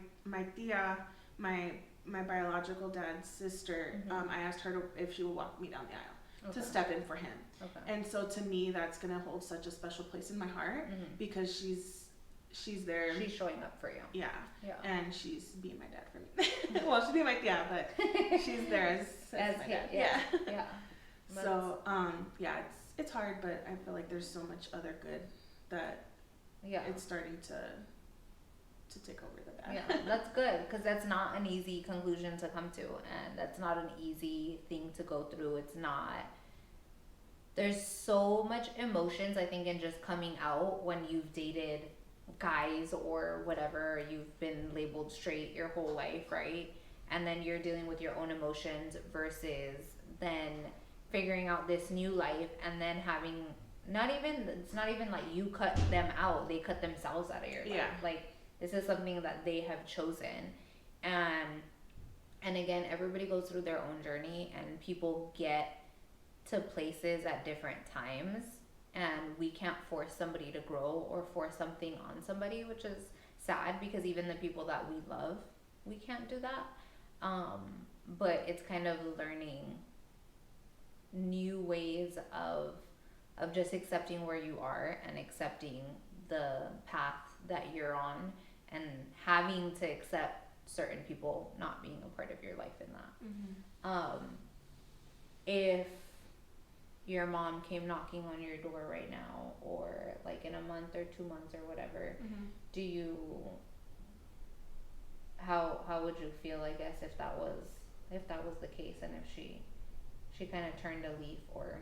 tia, my biological dad's sister, I asked her if she would walk me down the aisle to step in for him. Okay. And so to me, that's gonna hold such a special place in my heart because she's there. She's showing up for you. Yeah. And she's being my dad for me. Well, she's being my tia, but she's there as my dad. Yeah. So, it's hard, but I feel like there's so much other good that it's starting to take over the bad. Yeah, that's good because that's not an easy conclusion to come to, and that's not an easy thing to go through. It's not. There's so much emotions, I think, in just coming out when you've dated guys or whatever, you've been labeled straight your whole life, right? And then you're dealing with your own emotions versus then figuring out this new life and then having it's not even like you cut them out, they cut themselves out of your life. Like this is something that they have chosen. And again, everybody goes through their own journey and people get to places at different times, and we can't force somebody to grow or force something on somebody, which is sad because even the people that we love, we can't do that. But it's kind of learning new ways of just accepting where you are and accepting the path that you're on and having to accept certain people not being a part of your life in that. If your mom came knocking on your door right now or like in a month or 2 months or whatever, do you how would you feel, I guess, if that was the case and if she kind of turned a leaf or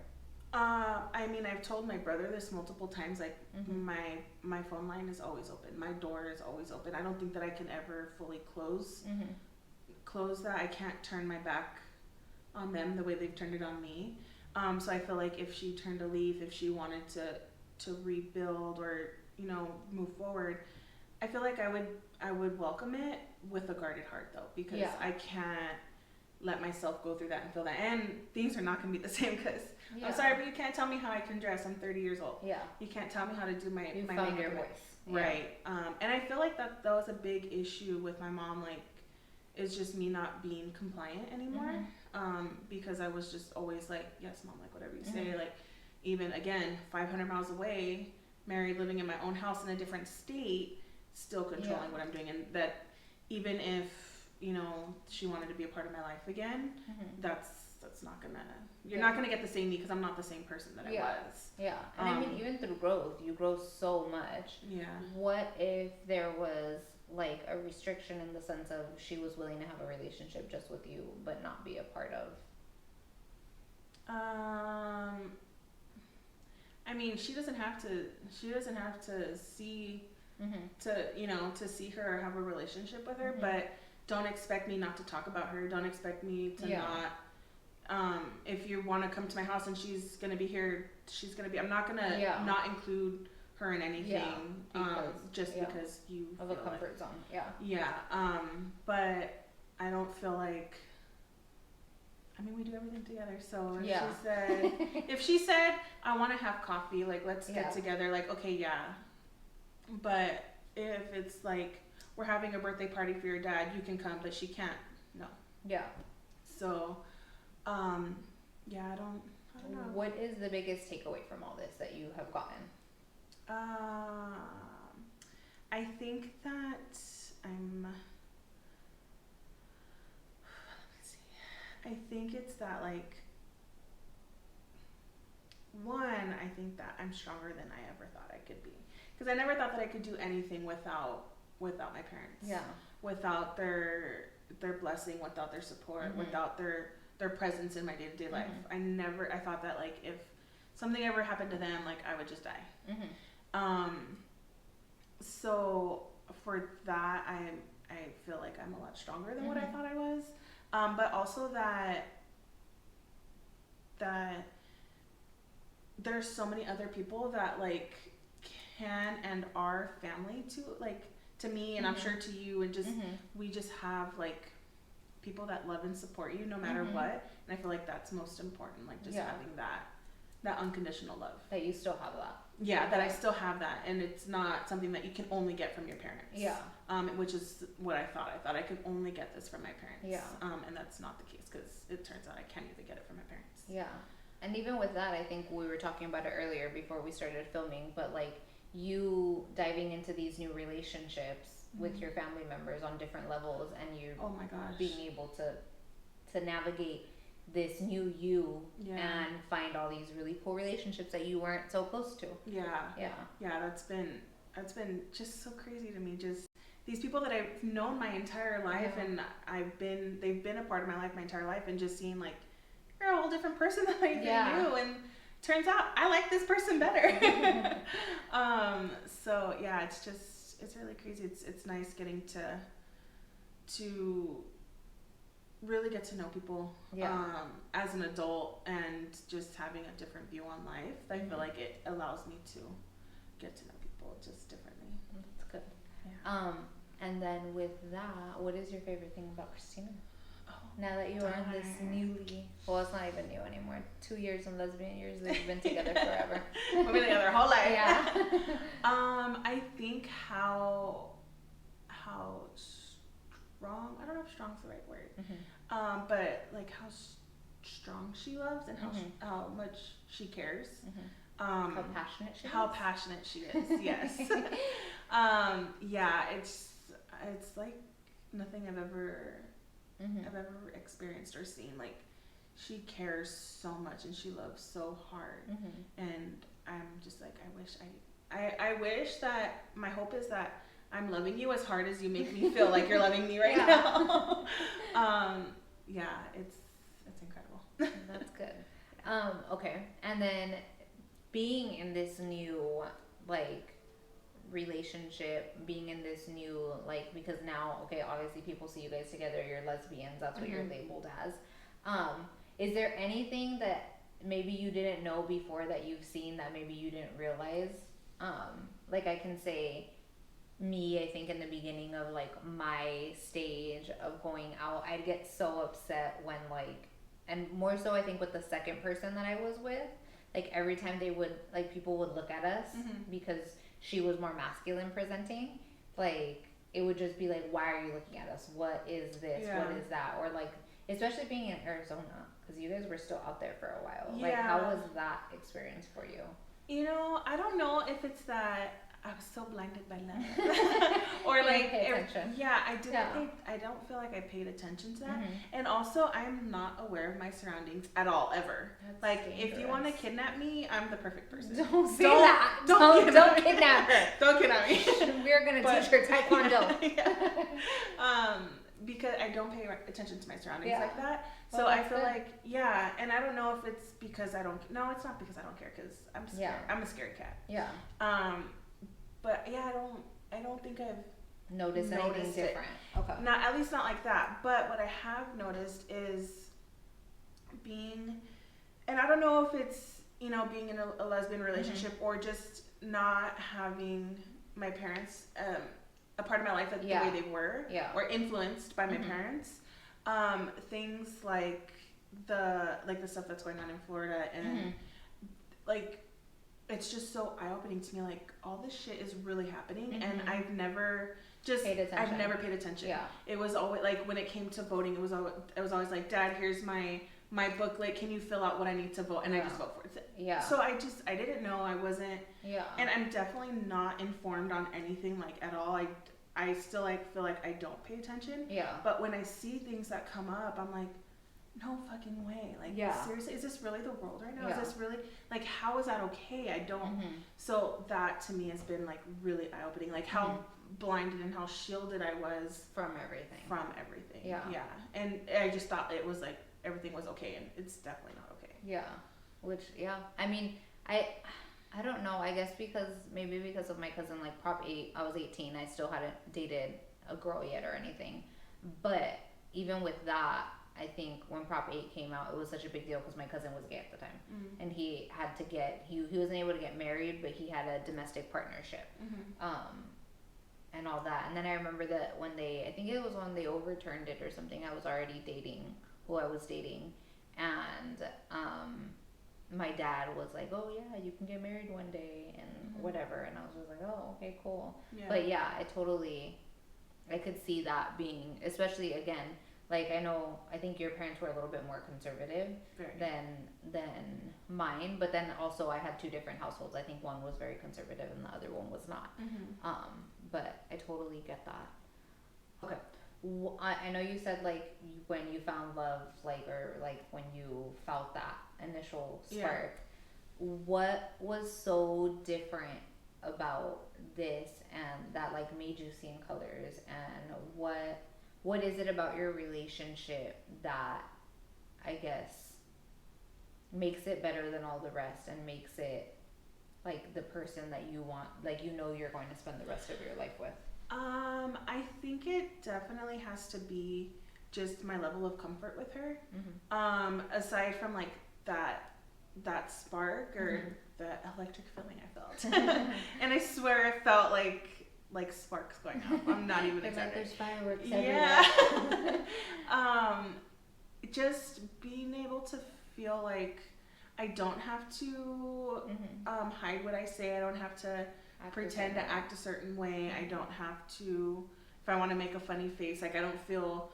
I mean, I've told my brother this multiple times, like my phone line is always open, my door is always open. I don't think that I can ever fully close that. I can't turn my back on them the way they've turned it on me. So I feel like if she turned a leaf, if she wanted to rebuild or, you know, move forward, I feel like I would welcome it with a guarded heart though, because I can't let myself go through that and feel that. And things are not going to be the same because I'm sorry, but you can't tell me how I can dress. I'm 30 years old. Yeah. You can't tell me how to do my found your voice. Right. And I feel like that was a big issue with my mom, like, it's just me not being compliant anymore. Because I was just always like, yes, mom, like whatever you say. Like, even again, 500 miles away, married, living in my own house in a different state, still controlling what I'm doing. And that even if, you know, she wanted to be a part of my life again, that's not gonna, you're not gonna get the same me because I'm not the same person that I was. Yeah. And I mean, even through growth, you grow so much. Yeah. What if there was like a restriction in the sense of she was willing to have a relationship just with you but not be a part of? I mean, she doesn't have to see to see her or have a relationship with her, but don't expect me not to talk about her. Don't expect me to not if you want to come to my house and she's going to be here, she's going to be, I'm not going to not include her in anything because you of a comfort zone. But I don't feel like, I mean, we do everything together. So if she said I want to have coffee, like let's get together, like okay, but if it's like we're having a birthday party for your dad, you can come but she can't, so I don't know. What is the biggest takeaway from all this that you have gotten? I think that I think it's that like I think that I'm stronger than I ever thought I could be. Because I never thought that I could do anything without my parents. Yeah. Without their blessing, without their support, without their presence in my day-to-day life. I thought that like if something ever happened to them, like I would just die. So for that, I feel like I'm a lot stronger than what I thought I was. But also that there's so many other people that like can and are family to me, and I'm sure to you, and just we just have like people that love and support you no matter what, and I feel like that's most important, like just having that unconditional love. That you still have that. Yeah, that I still have that, and it's not something that you can only get from your parents. Yeah. Which is what I thought. I thought I could only get this from my parents. Yeah. And that's not the case, because it turns out I can't even get it from my parents. Yeah. And even with that, I think we were talking about it earlier before we started filming, but like you diving into these new relationships with your family members on different levels, and you oh my gosh, being able to navigate this new you and find all these really cool relationships that you weren't so close to. Yeah, that's been just so crazy to me. Just these people that I've known my entire life, and they've been a part of my life my entire life, and just seeing like you're a whole different person than I knew, and turns out I like this person better. So yeah, it's really crazy. It's nice getting to really get to know people as an adult, and just having a different view on life. I feel like it allows me to get to know people just differently. That's good. Yeah. And then with that, what is your favorite thing about Christina? Oh, now that you are in this well, it's not even new anymore. 2 years in lesbian years, they've been together forever. We've been together our whole life. Yeah. I think how strong, I don't know if strong's the right word, but like how strong she loves, and how much she cares. How passionate she is. How passionate she is, yes. Yeah, it's like nothing I've ever experienced or seen. Like, she cares so much, and she loves so hard, and I'm just like, I wish that, my hope is that I'm loving you as hard as you make me feel like you're loving me right now. Yeah, it's incredible. That's good. Okay, and then being in this new like relationship, being in this new like, because now, okay, obviously people see you guys together, you're lesbians, that's what you're labeled as. Is there anything that maybe you didn't know before that you've seen that maybe you didn't realize? Like, I can say me, I think in the beginning of like my stage of going out, I'd get so upset when like, and more so I think with the second person that I was with, like every time they would, like people would look at us because she was more masculine presenting, like it would just be like, why are you looking at us? What is this? What is that? Or like, especially being in Arizona, because you guys were still out there for a while. Like, how was that experience for you? You know, I don't know if it's that I was so blinded by love, or like, I don't feel like I paid attention to that. And also, I'm not aware of my surroundings at all, ever. That's like, dangerous. If you want to kidnap me, I'm the perfect person. Don't say that. Don't kidnap her. Don't kidnap me. We're gonna teach her taekwondo. Because I don't pay attention to my surroundings like that. So well, I feel like, and I don't know if it's because I don't, no, it's not because I don't care, because I'm scared. I'm a scared cat. Yeah. But yeah, I don't think I've noticed anything different. Okay. Not, at least not like that. But what I have noticed is being, and I don't know if it's, you know, being in a lesbian relationship or just not having my parents a part of my life like the way they were, or influenced by my parents. Things like the stuff that's going on in Florida, and like, it's just so eye-opening to me. Like, all this shit is really happening, and I've never paid attention. Yeah. It was always like, when it came to voting, it was always like, Dad, here's my booklet. Can you fill out what I need to vote? And I just vote for it. Yeah. So I didn't know. I wasn't. Yeah. And I'm definitely not informed on anything like at all. I still like feel like I don't pay attention. Yeah. But when I see things that come up, I'm like, no fucking way. Like, Yeah. seriously, is this really the world right now? Yeah. Is this really, like, how is that okay? I don't, so that to me has been, like, really eye-opening. Like, how blinded and how shielded I was from everything. Yeah. And I just thought it was, like, everything was okay, and it's definitely not okay. Yeah. Which, yeah. I mean, I don't know. I guess maybe because of my cousin, like, Prop 8, I was 18. I still hadn't dated a girl yet or anything. But even with that, I think when Prop 8 came out, it was such a big deal because my cousin was gay at the time. And he had to he wasn't able to get married, but he had a domestic partnership. And all that. And then I remember that when I think it was when they overturned it or something, I was already dating who I was dating. And my dad was like, oh yeah, you can get married one day and whatever. And I was just like, oh, okay, cool. Yeah. But yeah, I could see that being, especially again, like I think your parents were a little bit more conservative than mine, but then also I had two different households. I think one was very conservative and the other one was not. But I totally get that. Okay. I know you said like when you found love, like, or like when you felt that initial spark, what was so different about this and that like made you see in colors, and what is it about your relationship that I guess makes it better than all the rest and makes it like the person that you want, like, you know, you're going to spend the rest of your life with? I think it definitely has to be just my level of comfort with her. Aside from like that spark or that electric feeling I felt. And I swear it felt like sparks going up. I'm not even exaggerating. Like there's fireworks everywhere. Yeah. Just being able to feel like I don't have to hide what I say. I don't have to pretend to act a certain way. I don't have to, if I want to make a funny face, like I don't feel,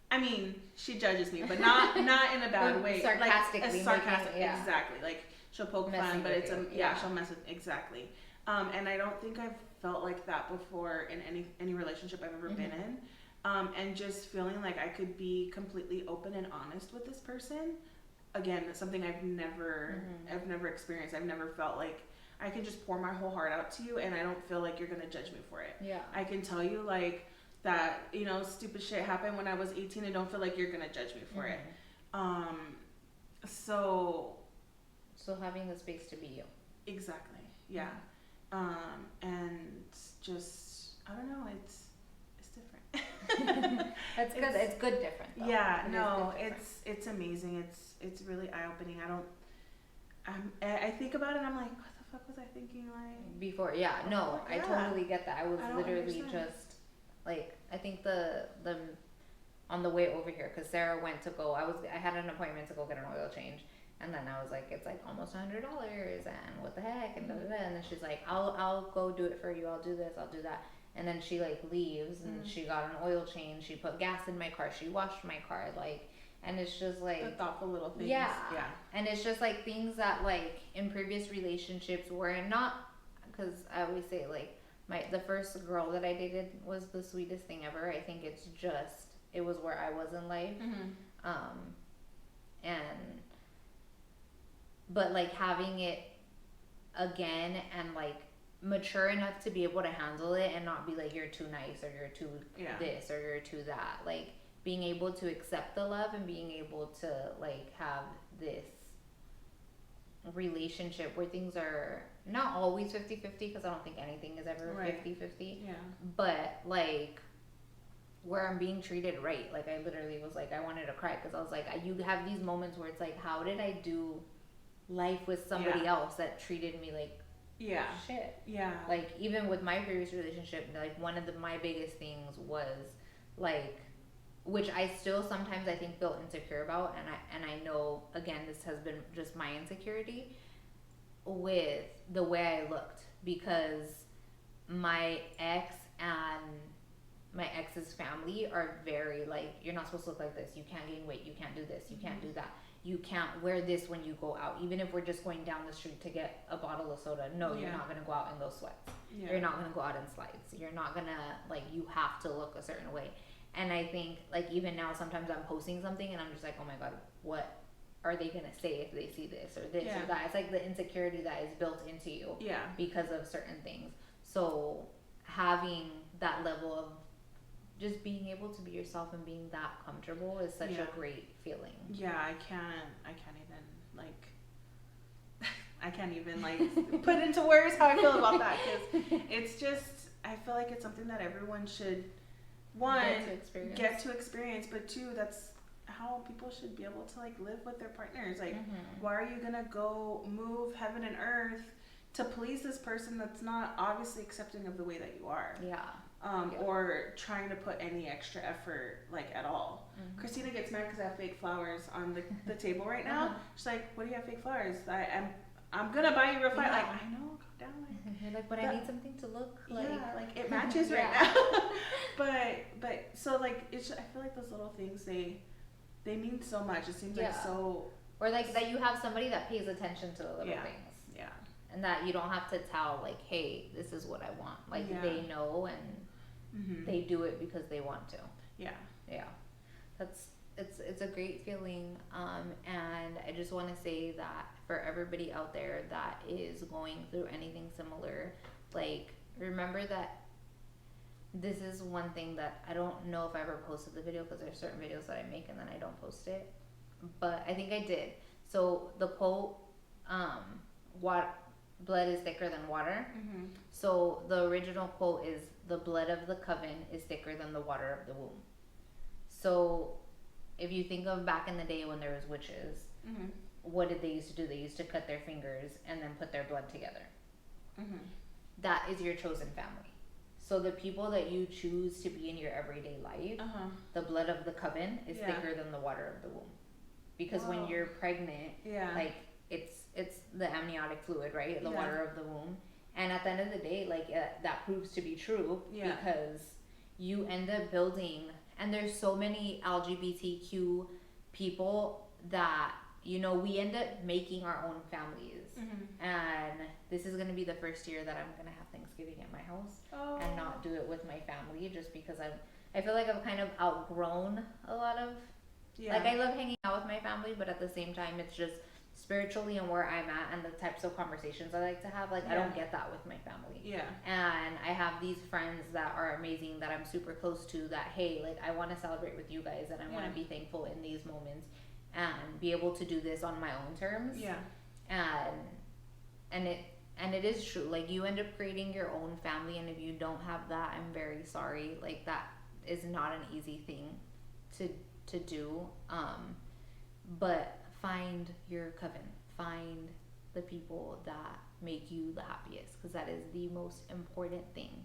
I mean, she judges me, but not in a bad way. Sarcastically. Like, exactly. Like she'll poke fun, but it's she'll mess with, exactly. And I don't think I've felt like that before in any relationship I've ever been in. And just feeling like I could be completely open and honest with this person. Again, something I've never experienced. I've never felt like I can just pour my whole heart out to you and I don't feel like you're gonna judge me for it. Yeah. I can tell you like that, you know, stupid shit happened when I was 18 and don't feel like you're gonna judge me for it. So having the space to be you. Exactly. Yeah. And just, I don't know, it's different. That's good. It's good different though. Yeah, no, it's amazing. It's really eye-opening. I think about it and I'm like, what the fuck was I thinking like before? Yeah, no, I totally get that. I was literally just like, I think the on the way over here, because Sarah went to go, I had an appointment to go get an oil change, and then I was like, it's like almost $100 and what the heck, and and then she's like, I'll go do it for you, I'll do this, I'll do that. And then she like leaves and she got an oil change, she put gas in my car, she washed my car, like, and it's just like the thoughtful little things. Yeah. And it's just like things that like in previous relationships were not, because I always say like the first girl that I dated was the sweetest thing ever. I think it's just, it was where I was in life. But like having it again and like mature enough to be able to handle it and not be like you're too nice or you're too this or you're too that, like being able to accept the love and being able to like have this relationship where things are not always 50-50, because I don't think anything is ever 50-50, but like where I'm being treated right. Like I literally was like, I wanted to cry because I was like, you have these moments where it's like, how did I do life with somebody else that treated me like shit? Like even with my previous relationship, like one of my biggest things was like, which I still sometimes I think feel insecure about, and I know again this has been just my insecurity with the way I looked, because my ex and my ex's family are very like, you're not supposed to look like this, you can't gain weight, you can't do this, you can't do that, you can't wear this when you go out, even if we're just going down the street to get a bottle of soda. No, you're not going to go out in those sweats. You're not going to go out in slides. You're not going to, like, you have to look a certain way. And I think, like, even now, sometimes I'm posting something and I'm just like, oh my God, what are they gonna say if they see this or this Yeah. or that. It's like the insecurity that is built into you Yeah. because of certain things. So having that level of just being able to be yourself and being that comfortable is such Yeah. a great feeling. Yeah, I can't even like I can't even like put into words how I feel about that, because it's just, I feel like it's something that everyone should, one, get to experience, but two, that's how people should be able to like live with their partners. Like, why are you gonna go move heaven and earth to please this person that's not obviously accepting of the way that you are? Yeah. Or trying to put any extra effort like at all. Christina gets mad because I have fake flowers on the table right now. She's like, "What do you have fake flowers? I'm gonna buy you real fine." Like, I know, calm down. Like, you're like, but I need something to look like. Yeah, like it matches right now. but so like it's, I feel like those little things they mean so much. It seems like so. Or like that you have somebody that pays attention to the little things. Yeah. And that you don't have to tell like, hey, this is what I want. Like they know and they do it because they want to. Yeah. Yeah. It's a great feeling. And I just want to say that for everybody out there that is going through anything similar, like remember that this is one thing that I don't know if I ever posted the video, because there's certain videos that I make and then I don't post it, but I think I did. So the quote, what blood is thicker than water. So the original quote is, the blood of the coven is thicker than the water of the womb. So if you think of back in the day when there was witches, what did they used to do? They used to cut their fingers and then put their blood together. That is your chosen family. So the people that you choose to be in your everyday life, the blood of the coven is thicker than the water of the womb. Because when you're pregnant, like it's the amniotic fluid, right? The water of the womb. And at the end of the day, like that proves to be true, because you end up building, and there's so many LGBTQ people that, you know, we end up making our own families. And this is going to be the first year that I'm going to have Thanksgiving at my house and not do it with my family, just because I feel like I've kind of outgrown a lot of, like I love hanging out with my family, but at the same time it's just spiritually and where I'm at and the types of conversations I like to have, like I don't get that with my family. And I have these friends that are amazing that I'm super close to, that hey, like I want to celebrate with you guys and I want to be thankful in these moments and be able to do this on my own terms. And it is true, like you end up creating your own family, and if you don't have that, I'm very sorry. Like that is not an easy thing to do. But find your coven, find the people that make you the happiest, because that is the most important thing.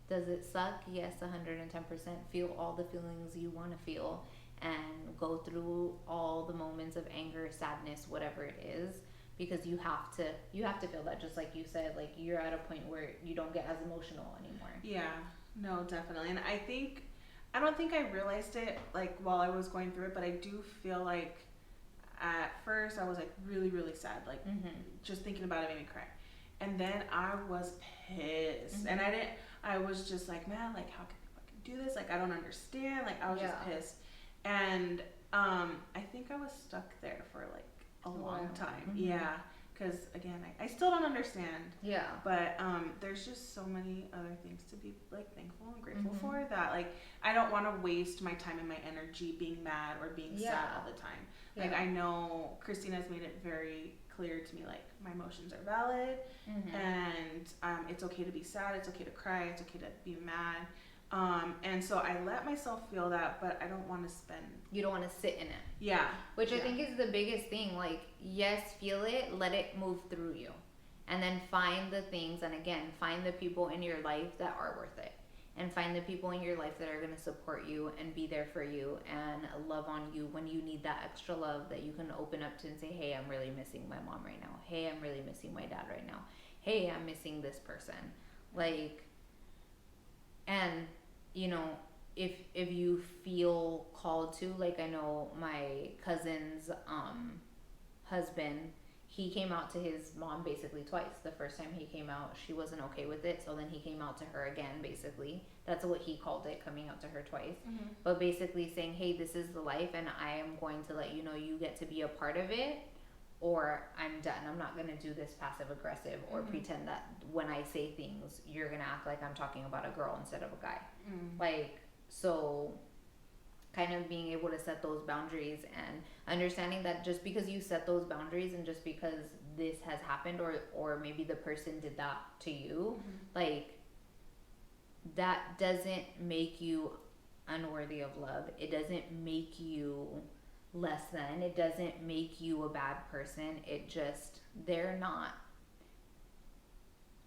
Does it suck? Yes, 110%. Feel all the feelings you want to feel and go through all the moments of anger, sadness, whatever it is, because you have to feel that, just like you said, like you're at a point where you don't get as emotional anymore. No, definitely. And I don't think I realized it like while I was going through it, but I do feel like at first I was like really, really sad, like just thinking about it made me cry. And then I was pissed, and I was just like, man, like how can people do this? Like I don't understand. Like I was just pissed. And I think I was stuck there for like a long time. Because again, I still don't understand. But there's just so many other things to be like thankful and grateful for, that like I don't want to waste my time and my energy being mad or being sad all the time. Like I know Christina's made it very clear to me, like my emotions are valid, and it's okay to be sad, it's okay to cry, it's okay to be mad. And so I let myself feel that, but I don't want to you don't want to sit in it. Which I think is the biggest thing. Like, yes, feel it, let it move through you. And then find the things, and again, find the people in your life that are worth it. And find the people in your life that are going to support you and be there for you and love on you when you need that extra love, that you can open up to and say, hey, I'm really missing my mom right now. Hey, I'm really missing my dad right now. Hey, I'm missing this person. Like, and you know, if you feel called to, like I know my cousin's husband, he came out to his mom basically twice. The first time he came out, she wasn't okay with it, so then he came out to her again, basically. That's what he called it, coming out to her twice. But basically saying, hey, this is the life, and I am going to let you know you get to be a part of it, or I'm done. I'm not going to do this passive aggressive or pretend that when I say things, you're going to act like I'm talking about a girl instead of a guy. Like, so kind of being able to set those boundaries and understanding that just because you set those boundaries and just because this has happened, or maybe the person did that to you, like, that doesn't make you unworthy of love. It doesn't make you less than. It doesn't make you a bad person. It just, they're not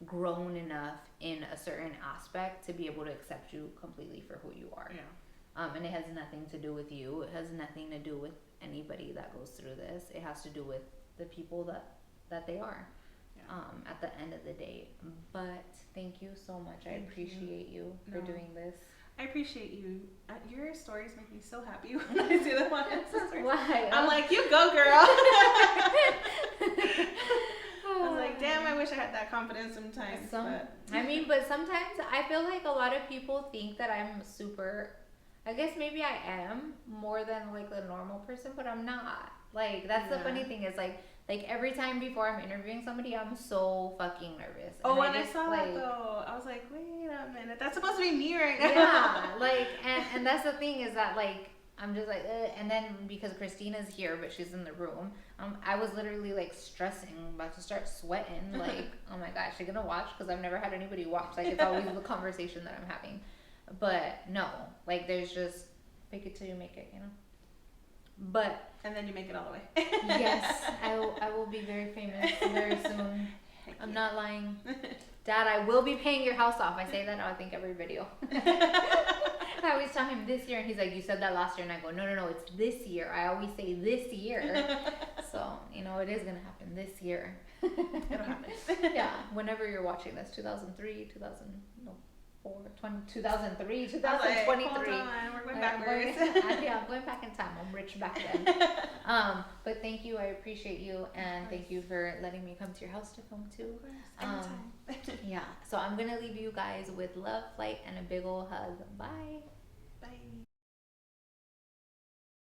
grown enough in a certain aspect to be able to accept you completely for who you are. And it has nothing to do with you. It has nothing to do with anybody that goes through this. It has to do with the people that they are. At the end of the day. But thank you so much. I appreciate you for doing this. I appreciate you. Your stories make me so happy when I see them on Insta. Why? I'm like, you go, girl. I was like, damn, I wish I had that confidence sometimes. But sometimes I feel like a lot of people think that I'm super, I guess maybe I am more than like the normal person, but I'm not. Like, that's the funny thing is like every time before I'm interviewing somebody, I'm so fucking nervous. And when I saw that though, I was like, wait a minute, that's supposed to be me right now. Yeah, like, and that's the thing is that like, I'm just like, and then because Christina's here, but she's in the room, I was literally like stressing, about to start sweating, like, oh my gosh, she's gonna watch, because I've never had anybody watch, like, it's always the conversation that I'm having. But no, like, there's just, fake it till you make it, you know? But and then you make it all the way. Yes, I will be very famous very soon. I'm not lying. Dad, I will be paying your house off. I say that I think every video. I always tell him this year, and he's like, you said that last year, and I go, no, it's this year. I always say this year. So, you know, it is going to happen this year. It'll happen. Yeah, whenever you're watching this, 2003, 2023. We're going backwards. I'm going back in time. I'm rich back then. But thank you. I appreciate you, and thank you for letting me come to your house to film too. Yeah. So I'm gonna leave you guys with love, light, and a big ol' hug. Bye. Bye.